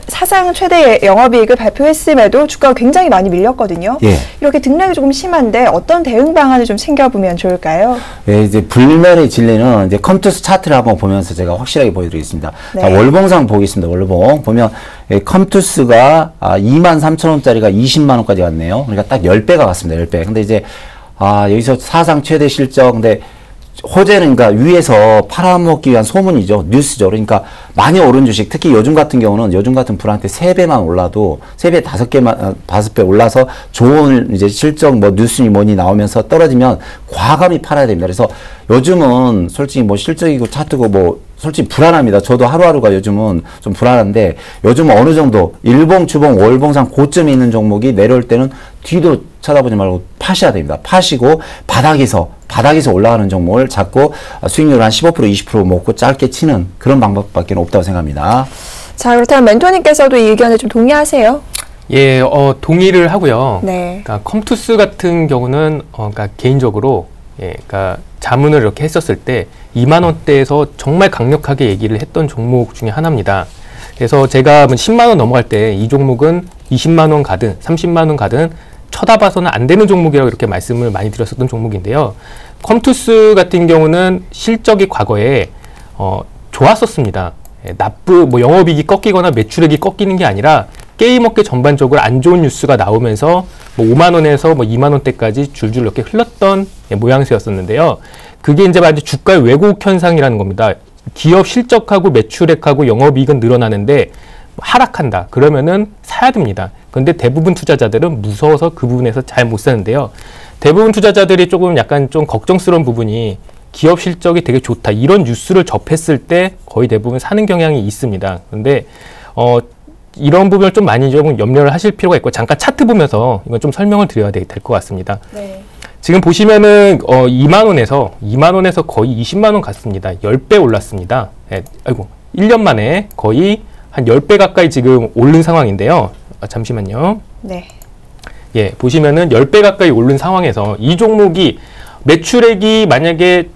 사상 최대 영업이익을 발표했음에도 주가가 굉장히 많이 밀렸거든요. 예. 이렇게 등락이 조금 심한데 어떤 대응 방안을 좀 챙겨보면 좋을까요? 예, 이제 불멸의 진리는 이제 컴투스 차트를 한번 보면서 제가 확실하게 보여드리겠습니다. 네. 자, 월봉상 보겠습니다. 월봉 보면 컴투스가 23,000원짜리가 20만 원까지 갔네요. 그러니까 딱 10배가 갔습니다. 10배. 근데 이제 여기서 사상 최대 실적 근데 호재는 그러니까 위에서 팔아먹기 위한 소문이죠. 뉴스죠. 그러니까 많이 오른 주식, 특히 요즘 같은 경우는 요즘 같은 불한테 3배만 올라도 3배, 5배 올라서 좋은 이제 실적 뭐 뉴스니 뭐니 나오면서 떨어지면 과감히 팔아야 됩니다. 그래서 요즘은 솔직히 뭐 실적이고 차트고 뭐 솔직히 불안합니다. 저도 하루하루가 요즘은 좀 불안한데 요즘은 어느 정도 일봉, 주봉, 월봉상 고점에 있는 종목이 내려올 때는 뒤도 쳐다보지 말고 파셔야 됩니다. 파시고 바닥에서 올라가는 종목을 잡고 수익률 한 15%, 20% 먹고 짧게 치는 그런 방법밖에 없다고 생각합니다. 자, 그렇다면 멘토님께서도 이 의견에 좀 동의하세요? 예, 동의를 하고요. 네. 그러니까 컴투스 같은 경우는 그러니까 개인적으로 그러니까 자문을 이렇게 했었을 때 2만 원대에서 정말 강력하게 얘기를 했던 종목 중에 하나입니다. 그래서 제가 10만 원 넘어갈 때 이 종목은 20만 원 가든 30만 원 가든 쳐다봐서는 안 되는 종목이라고 이렇게 말씀을 많이 드렸었던 종목인데요. 컴투스 같은 경우는 실적이 과거에 좋았었습니다. 뭐 영업이익이 꺾이거나 매출액이 꺾이는 게 아니라 게임업계 전반적으로 안 좋은 뉴스가 나오면서 뭐 5만 원에서 뭐 2만 원대까지 줄줄 이렇게 흘렀던 모양새였었는데요. 그게 이제 완전 주가의 왜곡 현상이라는 겁니다. 기업 실적하고 매출액하고 영업이익은 늘어나는데 하락한다. 그러면은 사야 됩니다. 그런데 대부분 투자자들은 무서워서 그 부분에서 잘 못 사는데요. 대부분 투자자들이 조금 약간 좀 걱정스러운 부분이 기업 실적이 되게 좋다. 이런 뉴스를 접했을 때 거의 대부분 사는 경향이 있습니다. 그런데 이런 부분을 좀 많이 좀 염려를 하실 필요가 있고 잠깐 차트 보면서 이건 좀 설명을 드려야 될 것 같습니다. 네. 지금 보시면은 2만 원에서 거의 20만 원 갔습니다. 10배 올랐습니다. 1년 만에 거의 한 10배 가까이 지금 오른 상황인데요. 잠시만요. 네. 예, 보시면은 10배 가까이 오른 상황에서 이 종목이 매출액이 만약에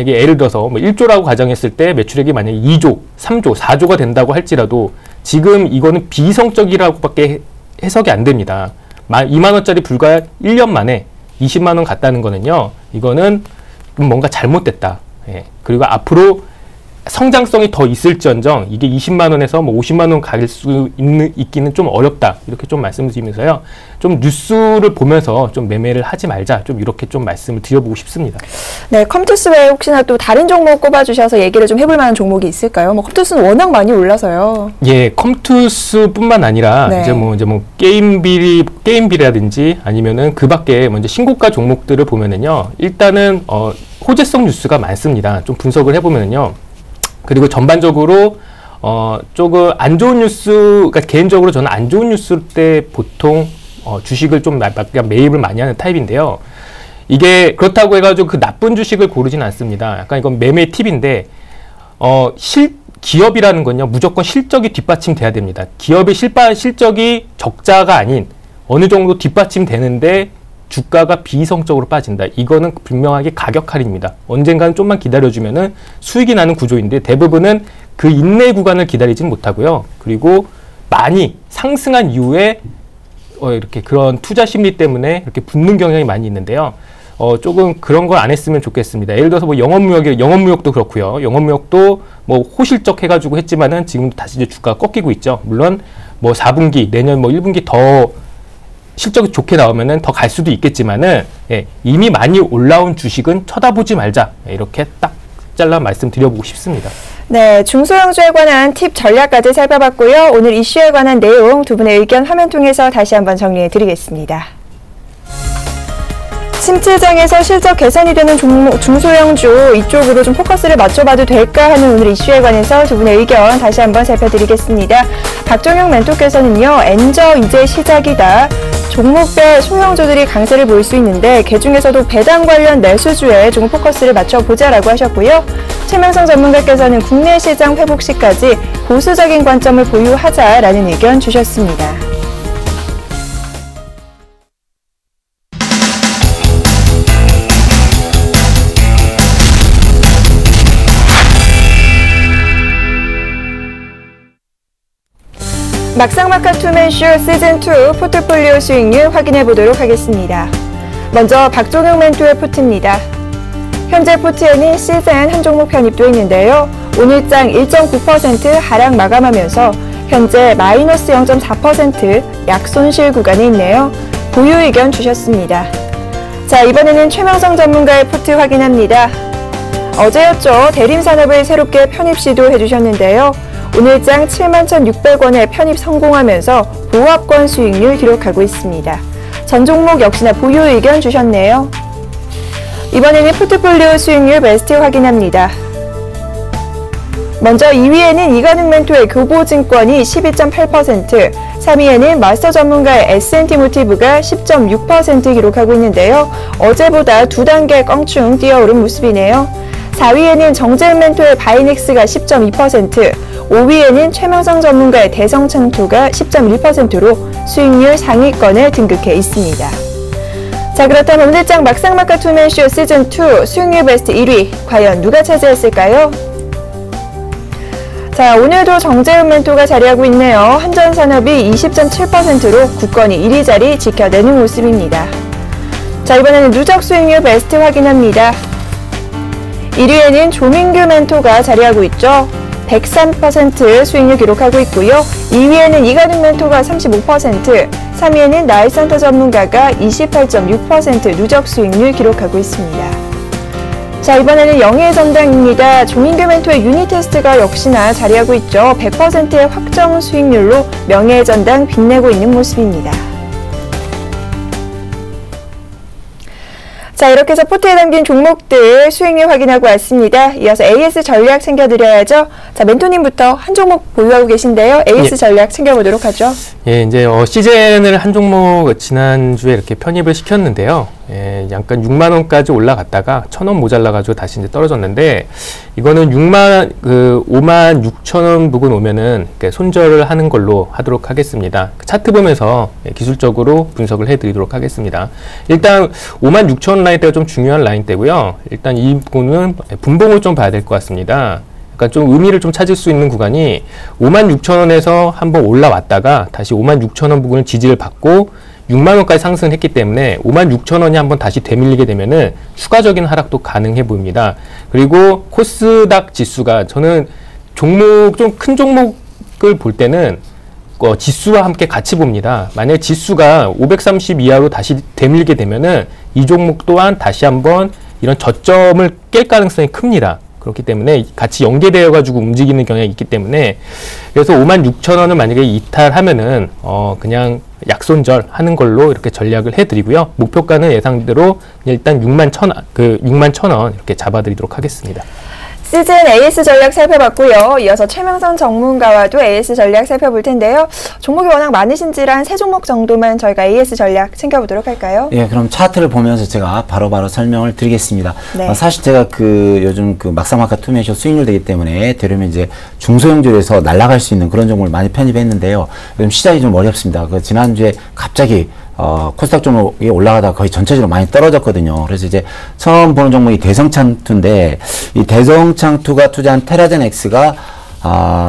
예를 들어서 뭐 1조라고 가정했을 때 매출액이 만약에 2조, 3조, 4조가 된다고 할지라도 지금 이거는 비이성적이라고밖에 해석이 안 됩니다. 2만 원짜리 불과 1년 만에 20만 원 갔다는 거는요. 이거는 뭔가 잘못됐다. 예. 그리고 앞으로 성장성이 더 있을지언정 이게 20만 원에서 뭐 50만 원 갈 수 있기는 좀 어렵다. 이렇게 좀 말씀을 드리면서요. 좀 뉴스를 보면서 좀 매매를 하지 말자. 좀 이렇게 좀 말씀을 드려보고 싶습니다. 네, 컴투스 외에 혹시나 또 다른 종목 꼽아주셔서 얘기를 좀 해볼 만한 종목이 있을까요? 뭐 컴투스는 워낙 많이 올라서요. 예, 컴투스뿐만 아니라 네. 이제 뭐 게임비라든지 아니면은 그 밖에 먼저 신고가 종목들을 보면은요. 일단은 호재성 뉴스가 많습니다. 좀 분석을 해보면은요. 그리고 전반적으로 조금 안 좋은 뉴스, 그러니까 개인적으로 저는 안 좋은 뉴스 때 보통 주식을 좀 매입을 많이 하는 타입인데요. 이게 그렇다고 해가지고 그 나쁜 주식을 고르진 않습니다. 약간 이건 매매 팁인데 기업이라는 건요, 무조건 실적이 뒷받침돼야 됩니다. 기업의 실적이 적자가 아닌 어느 정도 뒷받침되는데 주가가 비이성적으로 빠진다. 이거는 분명하게 가격 할인입니다. 언젠가는 좀만 기다려주면은 수익이 나는 구조인데 대부분은 그 인내 구간을 기다리진 못하고요. 그리고 많이 상승한 이후에 이렇게 그런 투자 심리 때문에 이렇게 붙는 경향이 많이 있는데요. 조금 그런 걸 안 했으면 좋겠습니다. 예를 들어서 뭐 영업무역도 그렇고요. 영업무역도 뭐 호실적 해가지고 했지만은 지금도 다시 이제 주가가 꺾이고 있죠. 물론 뭐 4분기, 내년 뭐 1분기 더 실적이 좋게 나오면은 더 갈 수도 있겠지만은, 예, 이미 많이 올라온 주식은 쳐다보지 말자. 이렇게 딱 잘라 말씀드려보고 싶습니다. 네, 중소형주에 관한 팁 전략까지 살펴봤고요. 오늘 이슈에 관한 내용 두 분의 의견 화면 통해서 다시 한번 정리해 드리겠습니다. 침체장에서 실적 개선이 되는 중소형주 이쪽으로 좀 포커스를 맞춰봐도 될까 하는 오늘 이슈에 관해서 두 분의 의견 다시 한번 살펴드리겠습니다. 박종영 멘토께서는요, 엔저 이제 시작이다. 종목별 소형주들이 강세를 보일 수 있는데 그중에서도 배당 관련 매수주에 조금 포커스를 맞춰보자라고 하셨고요. 최명성 전문가께서는 국내 시장 회복 시까지 보수적인 관점을 보유하자라는 의견 주셨습니다. 막상막하 투맨쇼 시즌2 포트폴리오 수익률 확인해 보도록 하겠습니다. 먼저 박종영 멘토의 포트입니다. 현재 포트에는 시즌 한 종목 편입도 있는데요. 오늘장 1.9% 하락 마감하면서 현재 마이너스 0.4% 약손실 구간에 있네요. 보유 의견 주셨습니다. 자, 이번에는 최명성 전문가의 포트 확인합니다. 어제였죠. 대림산업을 새롭게 편입 시도해 주셨는데요. 오늘장 71,600원에 편입 성공하면서 보합권 수익률 기록하고 있습니다. 전 종목 역시나 보유 의견 주셨네요. 이번에는 포트폴리오 수익률 베스트 확인합니다. 먼저 2위에는 이관흥 멘토의 교보증권이 12.8%, 3위에는 마스터 전문가의 S&T모티브가 10.6% 기록하고 있는데요. 어제보다 2단계 껑충 뛰어오른 모습이네요. 4위에는 정재훈 멘토의 바이넥스가 10.2%, 5위에는 최명성 전문가의 대성창토가 10.1%로 수익률 상위권에 등극해 있습니다. 자, 그렇다면 오늘장 막상막하 투맨쇼 시즌2 수익률 베스트 1위 과연 누가 차지했을까요? 자, 오늘도 정재훈 멘토가 자리하고 있네요. 한전산업이 20.7%로 굳건히 1위 자리 지켜내는 모습입니다. 자, 이번에는 누적 수익률 베스트 확인합니다. 1위에는 조민규 멘토가 자리하고 있죠. 103% 수익률 기록하고 있고요. 2위에는 이관흥 멘토가 35%, 3위에는 나이센터 전문가가 28.6% 누적 수익률 기록하고 있습니다. 자, 이번에는 영예의 전당입니다. 조민규 멘토의 유니테스트가 역시나 자리하고 있죠. 100%의 확정 수익률로 명예의 전당 빛내고 있는 모습입니다. 자, 이렇게 해서 포트에 담긴 종목들 수익률 확인하고 왔습니다. 이어서 AS 전략 챙겨드려야죠. 자, 멘토님부터 한 종목 보유하고 계신데요. AS 전략 챙겨보도록 하죠. 예, 이제 시즌을 한 종목 지난주에 이렇게 편입을 시켰는데요. 예, 약간 6만 원까지 올라갔다가 1,000원 모자라가지고 다시 이제 떨어졌는데, 이거는 5만 6천 원 부근 오면은 손절을 하는 걸로 하도록 하겠습니다. 차트 보면서 기술적으로 분석을 해드리도록 하겠습니다. 일단 5만 6천 원 라인대가 좀 중요한 라인대고요. 일단 이 부분은 분봉을 좀 봐야 될 것 같습니다. 그러니까 좀 의미를 좀 찾을 수 있는 구간이 5만 6천 원에서 한번 올라왔다가 다시 5만 6천 원 부분을 지지를 받고 6만 원까지 상승을 했기 때문에 5만 6천 원이 한번 다시 되밀리게 되면은 추가적인 하락도 가능해 보입니다. 그리고 코스닥 지수가, 저는 종목, 좀 큰 종목을 볼 때는 지수와 함께 같이 봅니다. 만약에 지수가 530 이하로 다시 되밀게 되면은 이 종목 또한 다시 한번 이런 저점을 깰 가능성이 큽니다. 그렇기 때문에 같이 연계되어 가지고 움직이는 경향이 있기 때문에, 그래서 5만 6천 원을 만약에 이탈하면은 그냥 약손절 하는 걸로 이렇게 전략을 해드리고요. 목표가는 예상대로 일단 6만 1,000원 이렇게 잡아드리도록 하겠습니다. 시즌 AS 전략 살펴봤고요. 이어서 최명선 전문가와도 AS 전략 살펴볼 텐데요. 종목이 워낙 많으신지라 한 3종목 정도만 저희가 AS 전략 챙겨보도록 할까요? 예, 그럼 차트를 보면서 제가 바로바로 설명을 드리겠습니다. 네. 사실 제가 요즘 막상막하 투매쇼 수익률 되기 때문에 되려면 이제 중소형주에서 날아갈 수 있는 그런 종목을 많이 편입했는데요. 요즘 시장이 좀 어렵습니다. 지난주에 갑자기 코스닥 종목이 올라가다가 거의 전체적으로 많이 떨어졌거든요. 그래서 이제 처음 보는 종목이 대성창투인데, 이 대성창투가 투자한 테라젠엑스가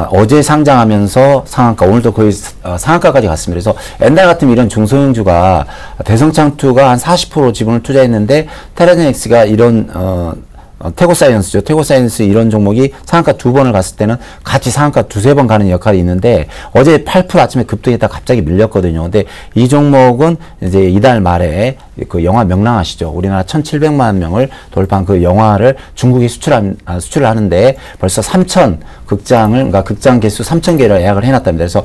어제 상장하면서 상한가, 오늘도 거의 상한가까지 갔습니다. 그래서 옛날 같으면 이런 중소형주가 대성창투가 한 40% 지분을 투자했는데, 테라젠엑스가 이런 태고사이언스죠. 태고사이언스 이런 종목이 상한가 2번을 갔을 때는 같이 상한가 2~3번 가는 역할이 있는데, 어제 8% 아침에 급등했다가 갑자기 밀렸거든요. 근데 이 종목은 이제 이달 말에 그 영화 명랑 아시죠? 우리나라 1,700만 명을 돌파한 그 영화를 중국에 수출을 하는데 벌써 3,000 그러니까 극장 개수 3,000개를 예약을 해놨답니다. 그래서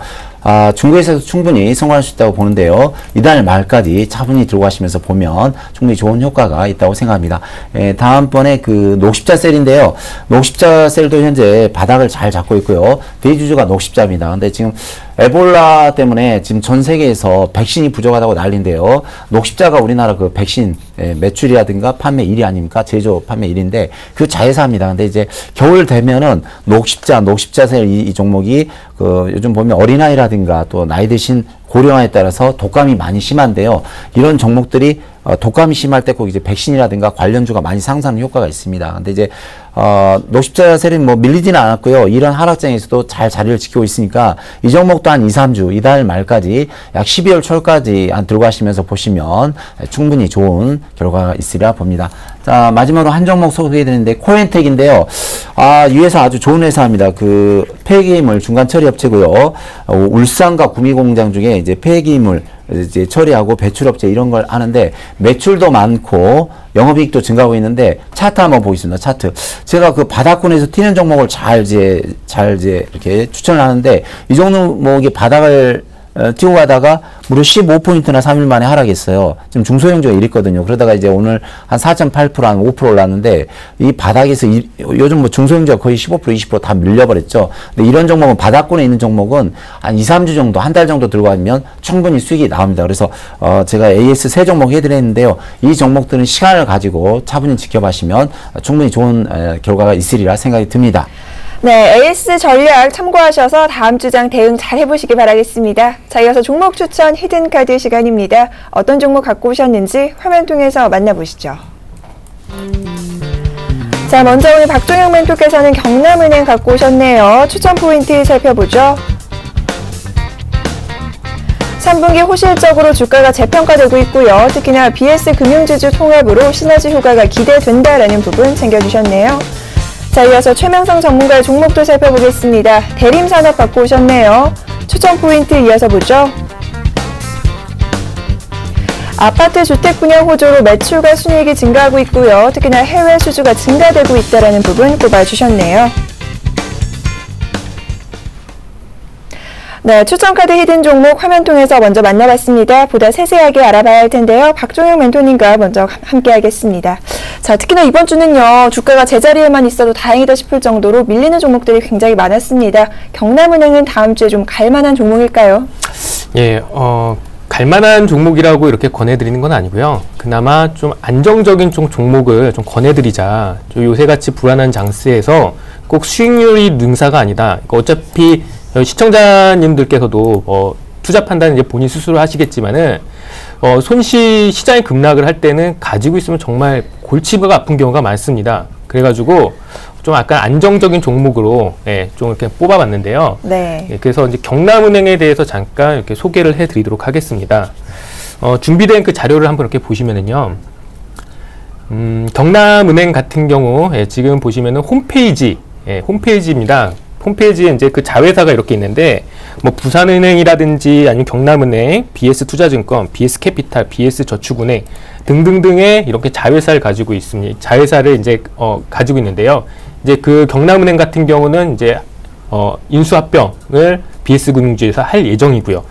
중국에서도 충분히 성공할 수 있다고 보는데요. 이달 말까지 차분히 들고 가시면서 보면 충분히 좋은 효과가 있다고 생각합니다. 다음번에 그 녹십자 셀인데요. 녹십자 셀도 현재 바닥을 잘 잡고 있고요. 대주주가 녹십자입니다. 근데 지금 에볼라 때문에 지금 전 세계에서 백신이 부족하다고 난리인데요. 녹십자가 우리나라 그 백신 매출이라든가 판매 1위 아닙니까? 제조 판매 1위인데 그 자회사입니다. 근데 이제 겨울 되면은 녹십자셀 이 종목이 요즘 보면 어린아이라든가 또 나이 드신 고령화에 따라서 독감이 많이 심한데요. 이런 종목들이 독감이 심할 때 꼭 이제 백신이라든가 관련주가 많이 상승하는 효과가 있습니다. 근데 이제 녹십자셀은 뭐 밀리지는 않았고요. 이런 하락장에서도 잘 자리를 지키고 있으니까 이 종목도 한 2~3주, 이달 말까지 약 12월 초까지 들고 가시면서 보시면 충분히 좋은 결과가 있으리라 봅니다. 자, 마지막으로 한 종목 소개해드리는데 코엔텍인데요. 이 회사 아주 좋은 회사입니다. 그 폐기물 중간 처리 업체고요. 울산과 구미공장 중에 이제 폐기물 이제 처리하고 배출업체 이런 걸 하는데 매출도 많고 영업이익도 증가하고 있는데 차트 한번 보겠습니다. 차트. 제가 그 바닥권에서 튀는 종목을 잘 이렇게 추천을 하는데 이 종목이 바닥을 튀고 가다가 무려 15포인트나 3일 만에 하락했어요. 지금 중소형주가 이랬거든요. 그러다가 이제 오늘 한 4.8% 한 5% 올랐는데 이 바닥에서 요즘 뭐 중소형주가 거의 15% 20% 다 밀려버렸죠. 근데 이런 종목은 바닥권에 있는 종목은 한 2~3주 정도 한 달 정도 들고 가면 충분히 수익이 나옵니다. 그래서 제가 AS 3종목 해드렸는데요. 이 종목들은 시간을 가지고 차분히 지켜보시면 충분히 좋은 결과가 있으리라 생각이 듭니다. 네, AS 전략 참고하셔서 다음 주장 대응 잘 해보시기 바라겠습니다. 자, 이어서 종목 추천 히든카드 시간입니다. 어떤 종목 갖고 오셨는지 화면 통해서 만나보시죠. 자, 먼저 오늘 박종영 멘토께서는 경남은행 갖고 오셨네요. 추천 포인트 살펴보죠. 3분기 호실적으로 주가가 재평가되고 있고요. 특히나 BS 금융지주 통합으로 시너지 효과가 기대된다라는 부분 챙겨주셨네요. 자, 이어서 최명성 전문가의 종목도 살펴보겠습니다. 대림산업 갖고 오셨네요. 추천 포인트 이어서 보죠. 아파트 주택 분양 호조로 매출과 순이익이 증가하고 있고요. 특히나 해외 수주가 증가되고 있다는 부분 꼽아주셨네요. 네, 추천카드 히든 종목 화면 통해서 먼저 만나봤습니다. 보다 세세하게 알아봐야 할 텐데요. 박종영 멘토님과 먼저 함께 하겠습니다. 자, 특히나 이번 주는요, 주가가 제자리에만 있어도 다행이다 싶을 정도로 밀리는 종목들이 굉장히 많았습니다. 경남은행은 다음 주에 좀 갈만한 종목일까요? 예, 갈만한 종목이라고 이렇게 권해드리는 건 아니고요. 그나마 좀 안정적인 종목을 좀 권해드리자. 요새같이 불안한 장세에서 꼭 수익률이 능사가 아니다. 어차피 시청자님들께서도 투자 판단은 이제 본인 스스로 하시겠지만은 시장이 급락을 할 때는 가지고 있으면 정말 골치가 아픈 경우가 많습니다. 그래가지고 좀 약간 안정적인 종목으로 좀 이렇게 뽑아봤는데요. 네. 그래서 이제 경남은행에 대해서 잠깐 이렇게 소개를 해드리도록 하겠습니다. 준비된 그 자료를 한번 이렇게 보시면은요. 경남은행 같은 경우 지금 보시면은 홈페이지입니다. 홈페이지에 이제 그 자회사가 이렇게 있는데, 뭐 부산은행이라든지 아니면 경남은행, BS투자증권, BS캐피탈, BS저축은행 등등등의 이렇게 자회사를 가지고 있습니다. 자회사를 이제 가지고 있는데요. 이제 그 경남은행 같은 경우는 이제 인수합병을 BS금융지주에서 할 예정이고요.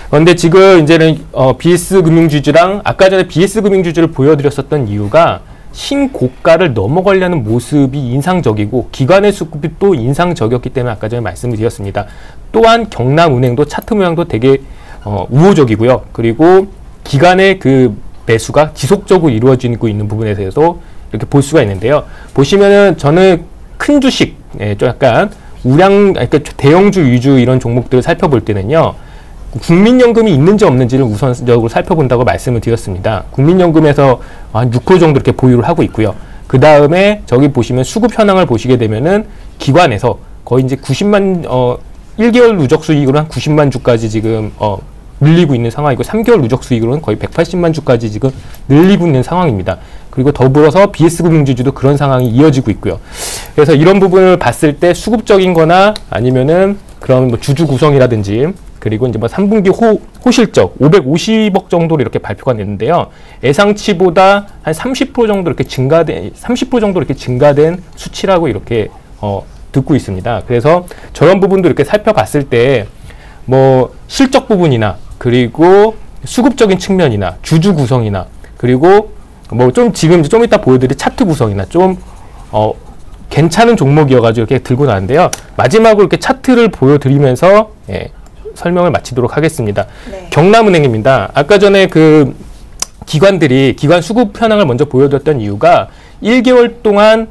그런데 지금 이제는 BS금융지주랑 아까 전에 BS금융지주를 보여드렸었던 이유가 신고가를 넘어가려는 모습이 인상적이고 기관의 수급이 또 인상적이었기 때문에 아까 전에 말씀을 드렸습니다. 또한 경남은행도 차트 모양도 되게 우호적이고요. 그리고 기관의 그 매수가 지속적으로 이루어지고 있는 부분에 대해서 이렇게 볼 수가 있는데요. 보시면은 저는 큰 주식, 좀 약간 그러니까 대형주 위주 이런 종목들을 살펴볼 때는요. 국민연금이 있는지 없는지를 우선적으로 살펴본다고 말씀을 드렸습니다. 국민연금에서 한 6% 정도 이렇게 보유를 하고 있고요. 그 다음에 저기 보시면 수급 현황을 보시게 되면은 기관에서 거의 이제 1개월 누적 수익으로 한 90만 주까지 지금 늘리고 있는 상황이고 3개월 누적 수익으로는 거의 180만 주까지 지금 늘리고 있는 상황입니다. 그리고 더불어서 BS금융지주도 그런 상황이 이어지고 있고요. 그래서 이런 부분을 봤을 때 수급적인 거나 아니면은 그런 뭐 주주 구성이라든지 그리고 이제 뭐 3분기 호실적 550억 정도로 이렇게 발표가 됐는데요. 예상치보다 한 30% 정도 이렇게 증가된 수치라고 이렇게 듣고 있습니다. 그래서 저런 부분도 이렇게 살펴봤을 때 뭐 실적 부분이나 그리고 수급적인 측면이나 주주 구성이나 그리고 뭐 좀 지금 좀 이따 보여드릴 차트 구성이나 좀 괜찮은 종목이어가지고 이렇게 들고 나왔는데요. 마지막으로 이렇게 차트를 보여드리면서 설명을 마치도록 하겠습니다. 네. 경남은행입니다. 아까 전에 그 기관 수급 현황을 먼저 보여드렸던 이유가 1개월 동안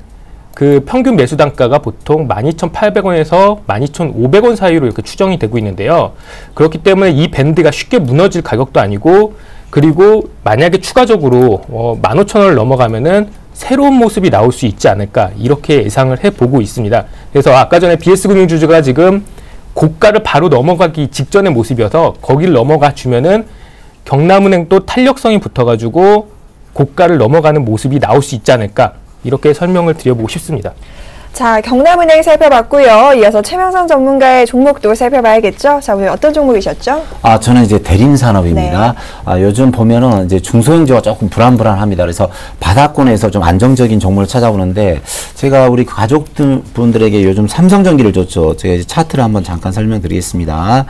그 평균 매수 단가가 보통 12,800원에서 12,500원 사이로 이렇게 추정이 되고 있는데요. 그렇기 때문에 이 밴드가 쉽게 무너질 가격도 아니고 그리고 만약에 추가적으로 15,000원을 넘어가면은 새로운 모습이 나올 수 있지 않을까 이렇게 예상을 해보고 있습니다. 그래서 아까 전에 BS금융주주가 지금 고가를 바로 넘어가기 직전의 모습이어서 거기를 넘어가 주면은 경남은행도 탄력성이 붙어가지고 고가를 넘어가는 모습이 나올 수 있지 않을까 이렇게 설명을 드려보고 싶습니다. 자, 경남은행 살펴봤고요. 이어서 최명선 전문가의 종목도 살펴봐야겠죠. 자, 오늘 어떤 종목이셨죠? 저는 이제 대림산업입니다. 네. 요즘 보면은 이제 중소형주가 조금 불안합니다. 그래서 바닥권에서 좀 안정적인 종목을 찾아보는데 제가 우리 가족분들에게 요즘 삼성전기를 줬죠. 제가 이제 차트를 한번 잠깐 설명드리겠습니다.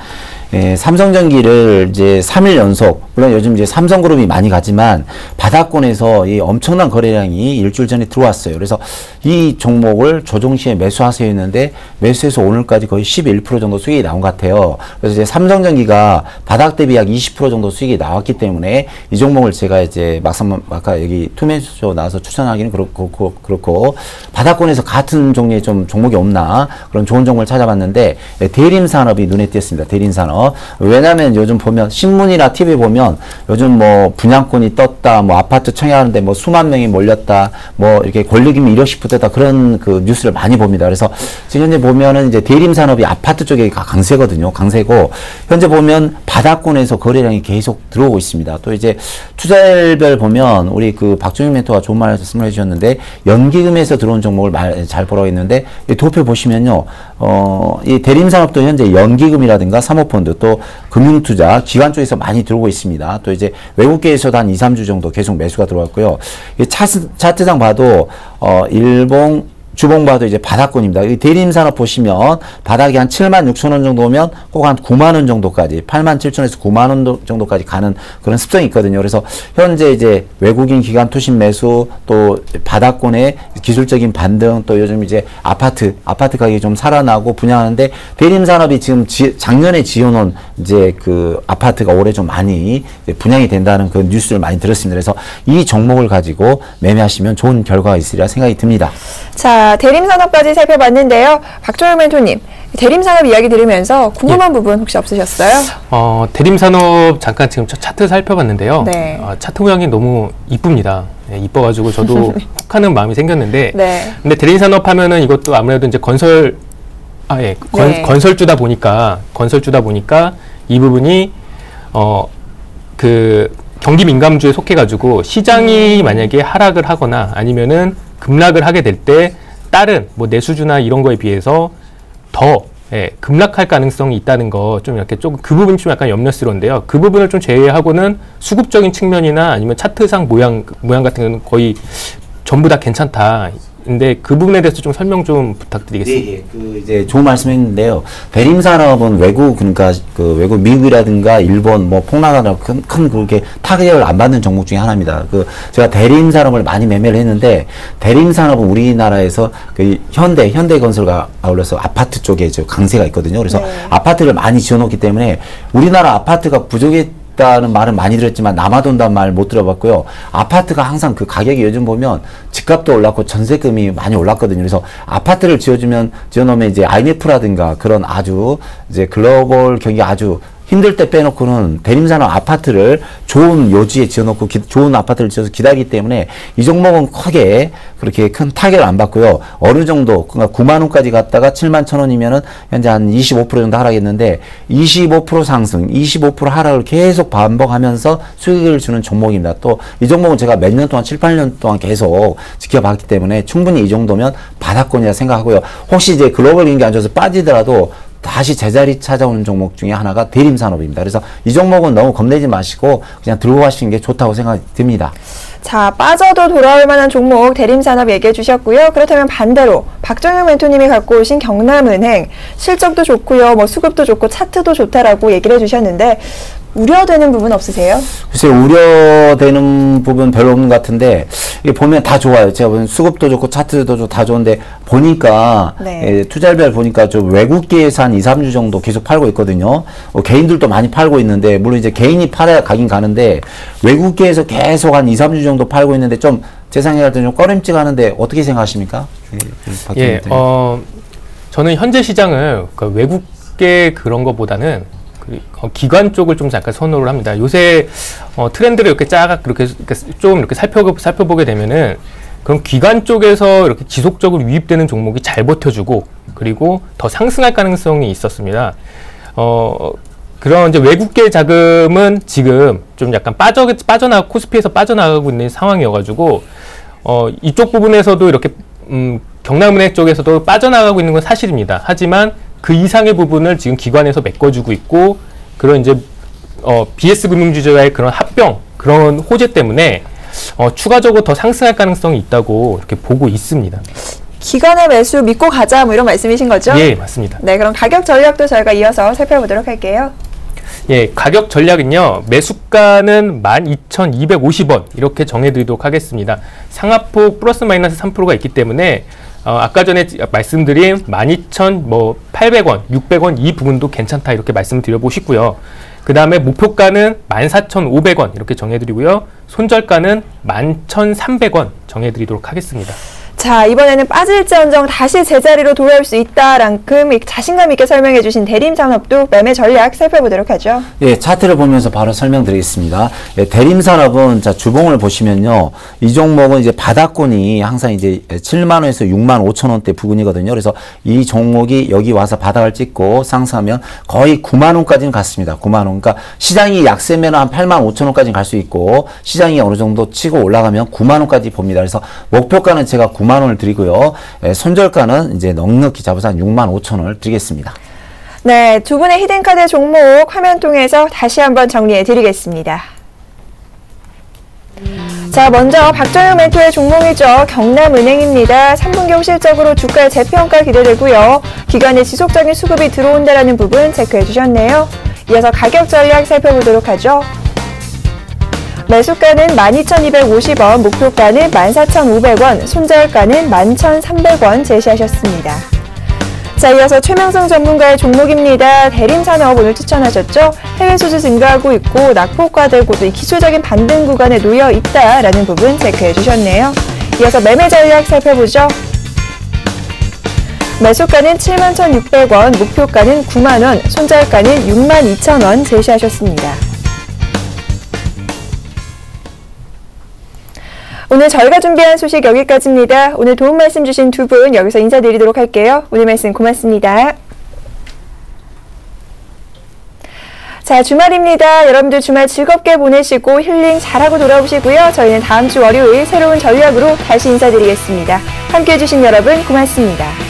삼성전기를 이제 3일 연속, 물론 요즘 이제 삼성그룹이 많이 가지만 바닥권에서 이 엄청난 거래량이 일주일 전에 들어왔어요. 그래서 이 종목을 조종시에 매수하세요 했는데 매수해서 오늘까지 거의 11% 정도 수익이 나온 것 같아요. 그래서 이제 삼성전기가 바닥 대비 약 20% 정도 수익이 나왔기 때문에 이 종목을 제가 이제 아까 여기 투매수쇼 나와서 추천하기는 그렇고 바닥권에서 같은 종류의 좀 종목이 없나 그런 좋은 종목을 찾아봤는데 대림산업이 눈에 띄었습니다. 대림산업. 왜냐면 요즘 보면 신문이나 TV 보면 요즘 뭐 분양권이 떴다, 뭐 아파트 청약하는데 뭐 수만 명이 몰렸다, 뭐 이렇게 권리금이 1억씩 붙었다 그런 그 뉴스를 많이 봅니다. 그래서 지금 현재 보면은 이제 대림산업이 아파트 쪽에 강세거든요. 강세고 현재 보면 바닥권에서 거래량이 계속 들어오고 있습니다. 또 이제 투자일별 보면 우리 그 박종익 멘토가 좋은 말씀을 해주셨는데 연기금에서 들어온 종목을 잘 보라고 했는데 이 도표 보시면요. 이 대림산업도 현재 연기금이라든가 사모펀드 또 금융투자 기관 쪽에서 많이 들어오고 있습니다. 또 이제 외국계에서도 한 2, 3주 정도 계속 매수가 들어왔고요. 이 차트상 봐도 일봉 주봉 봐도 이제 바닥권입니다. 이 대림산업 보시면 바닥이 한 76,000원 정도 오면 꼭 한 9만원 정도까지 87,000원에서 9만원 정도까지 가는 그런 습성이 있거든요. 그래서 현재 이제 외국인 기관 투신 매수 또 바닥권의 기술적인 반등 또 요즘 이제 아파트 가격이 좀 살아나고 분양하는데 대림산업이 지금 작년에 지어놓은 이제 그 아파트가 올해 좀 많이 분양이 된다는 그 뉴스를 많이 들었습니다. 그래서 이 종목을 가지고 매매하시면 좋은 결과가 있으리라 생각이 듭니다. 자, 대림산업까지 살펴봤는데요. 박종익 멘토님, 대림산업 이야기 들으면서 궁금한 부분 혹시 없으셨어요? 대림산업 잠깐 지금 차트 살펴봤는데요. 네. 차트 모양이 너무 이쁩니다. 네, 이뻐가지고 저도 혹하는 마음이 생겼는데, 네. 근데 대림산업 하면은 이것도 아무래도 이제 건설주다 보니까 이 부분이 그 경기 민감주에 속해가지고 시장이 만약에 하락을 하거나 아니면은 급락을 하게 될 때 다른 뭐 내수주나 이런 거에 비해서 더 급락할 가능성이 있다는 거 좀 이렇게 조금 그 부분이 좀 약간 염려스러운데요. 그 부분을 좀 제외하고는 수급적인 측면이나 아니면 차트상 모양 같은 경우는 거의 전부 다 괜찮다 근데 그 부분에 대해서 좀 설명 좀 부탁드리겠습니다. 네, 그 이제 좋은 말씀했는데요. 대림 산업은 외국 그러니까 그 외국 미국이라든가 일본 뭐 폭락하거나 큰 그렇게 타격을 안 받는 종목 중에 하나입니다. 그 제가 대림 산업을 많이 매매를 했는데 대림 산업은 우리나라에서 그 현대건설과 아울러서 아파트 쪽에 저 강세가 있거든요. 그래서 네. 아파트를 많이 지어놓기 때문에 우리나라 아파트가 부족했다는 말은 많이 들었지만 남아돈다는 말 못 들어봤고요. 아파트가 항상 그 가격이 요즘 보면 집값도 올랐고 전세금이 많이 올랐거든요. 그래서 아파트를 지어놓으면 이제 IMF라든가 그런 아주 이제 글로벌 경기 아주 힘들 때 빼놓고는 대림산업 아파트를 좋은 요지에 지어놓고 좋은 아파트를 지어서 기다리기 때문에 이 종목은 크게 그렇게 큰 타격을 안 받고요. 어느 정도 그러니까 9만 원까지 갔다가 7만 1,000원이면은 현재 한 25% 정도 하락했는데 25% 상승, 25% 하락을 계속 반복하면서 수익을 주는 종목입니다. 또 이 종목은 제가 몇 년 동안 7, 8년 동안 계속 지켜봤기 때문에 충분히 이 정도면 바닥권이라 생각하고요. 혹시 이제 글로벌 경기 안 좋아서 빠지더라도 다시 제자리 찾아오는 종목 중에 하나가 대림산업입니다. 그래서 이 종목은 너무 겁내지 마시고 그냥 들고 가시는 게 좋다고 생각이 듭니다. 자, 빠져도 돌아올 만한 종목 대림산업 얘기해 주셨고요. 그렇다면 반대로 박정영 멘토님이 갖고 오신 경남은행 실적도 좋고요. 뭐 수급도 좋고 차트도 좋다라고 얘기를 해 주셨는데 우려되는 부분 없으세요? 글쎄요, 우려되는 부분 별로 없는 것 같은데, 이게 보면 다 좋아요. 제가 보면 수급도 좋고, 차트도 좋고, 다 좋은데, 보니까, 네. 투자별 보니까 좀 외국계에서 한 2, 3주 정도 계속 팔고 있거든요. 개인들도 많이 팔고 있는데, 물론 이제 개인이 팔아야 가긴 가는데, 외국계에서 계속 한 2, 3주 정도 팔고 있는데, 좀, 제 생각에 좀 꺼림칙 하는데, 어떻게 생각하십니까? 예, 저는 현재 시장을 그 외국계 그런 것보다는 기관 쪽을 좀 잠깐 선호를 합니다. 요새 트렌드를 이렇게 그렇게 좀 이렇게 살펴보게 되면은 그럼 기관 쪽에서 이렇게 지속적으로 유입되는 종목이 잘 버텨주고 그리고 더 상승할 가능성이 있었습니다. 그런 이제 외국계 자금은 지금 좀 약간 코스피에서 빠져나가고 있는 상황이어가지고 이쪽 부분에서도 이렇게 경남은행 쪽에서도 빠져나가고 있는 건 사실입니다. 하지만 그 이상의 부분을 지금 기관에서 메꿔주고 있고 그런 이제 BS 금융주주와의 그런 합병 그런 호재 때문에 추가적으로 더 상승할 가능성이 있다고 이렇게 보고 있습니다. 기관의 매수 믿고 가자 뭐 이런 말씀이신 거죠? 예, 맞습니다. 네, 그럼 가격 전략도 저희가 이어서 살펴보도록 할게요. 예, 가격 전략은요. 매수가는 12,250원 이렇게 정해드리도록 하겠습니다. 상하폭 플러스 마이너스 3%가 있기 때문에 아까 전에 말씀드린 12,800원, 600원 이 부분도 괜찮다 이렇게 말씀을 드려보시고요. 그 다음에 목표가는 14,500원 이렇게 정해드리고요. 손절가는 11,300원 정해드리도록 하겠습니다. 자, 이번에는 빠질지언정 다시 제자리로 돌아올 수 있다만큼 자신감 있게 설명해 주신 대림산업도 매매 전략 살펴보도록 하죠. 예, 차트를 보면서 바로 설명드리겠습니다. 예, 대림산업은 자 주봉을 보시면요, 이 종목은 이제 바닥권이 항상 이제 7만 원에서 6만 5천 원대 부근이거든요. 그래서 이 종목이 여기 와서 바닥을 찍고 상승하면 거의 9만 원까지는 갔습니다. 9만 원. 그러니까 시장이 약세면 한 8만 5천 원까지는 갈 수 있고 시장이 어느 정도 치고 올라가면 9만 원까지 봅니다. 그래서 목표가는 제가 9만 원을 드리고요. 손절가는 이제 넉넉히 잡아서 한 6만 5천 원을 드리겠습니다. 네, 두 분의 히든카드 종목 화면 통해서 다시 한번 정리해 드리겠습니다. 자, 먼저 박정영 멘토의 종목이죠. 경남은행입니다. 3분기 실적으로 주가의 재평가 기대되고요. 기관의 지속적인 수급이 들어온다라는 부분 체크해 주셨네요. 이어서 가격 전략 살펴보도록 하죠. 매수가는 12,250원, 목표가는 14,500원, 손절가는 11,300원 제시하셨습니다. 자, 이어서 최명성 전문가의 종목입니다. 대림산업 오늘 추천하셨죠? 해외 수주 증가하고 있고 낙폭과되고도 이 기술적인 반등 구간에 놓여 있다라는 부분 체크해 주셨네요. 이어서 매매 전략 살펴보죠. 매수가는 71,600원, 목표가는 9만원, 손절가는 62,000원 제시하셨습니다. 오늘 저희가 준비한 소식 여기까지입니다. 오늘 도움 말씀 주신 두 분 여기서 인사드리도록 할게요. 오늘 말씀 고맙습니다. 자, 주말입니다. 여러분들 주말 즐겁게 보내시고 힐링 잘하고 돌아오시고요. 저희는 다음 주 월요일 새로운 전략으로 다시 인사드리겠습니다. 함께해 주신 여러분 고맙습니다.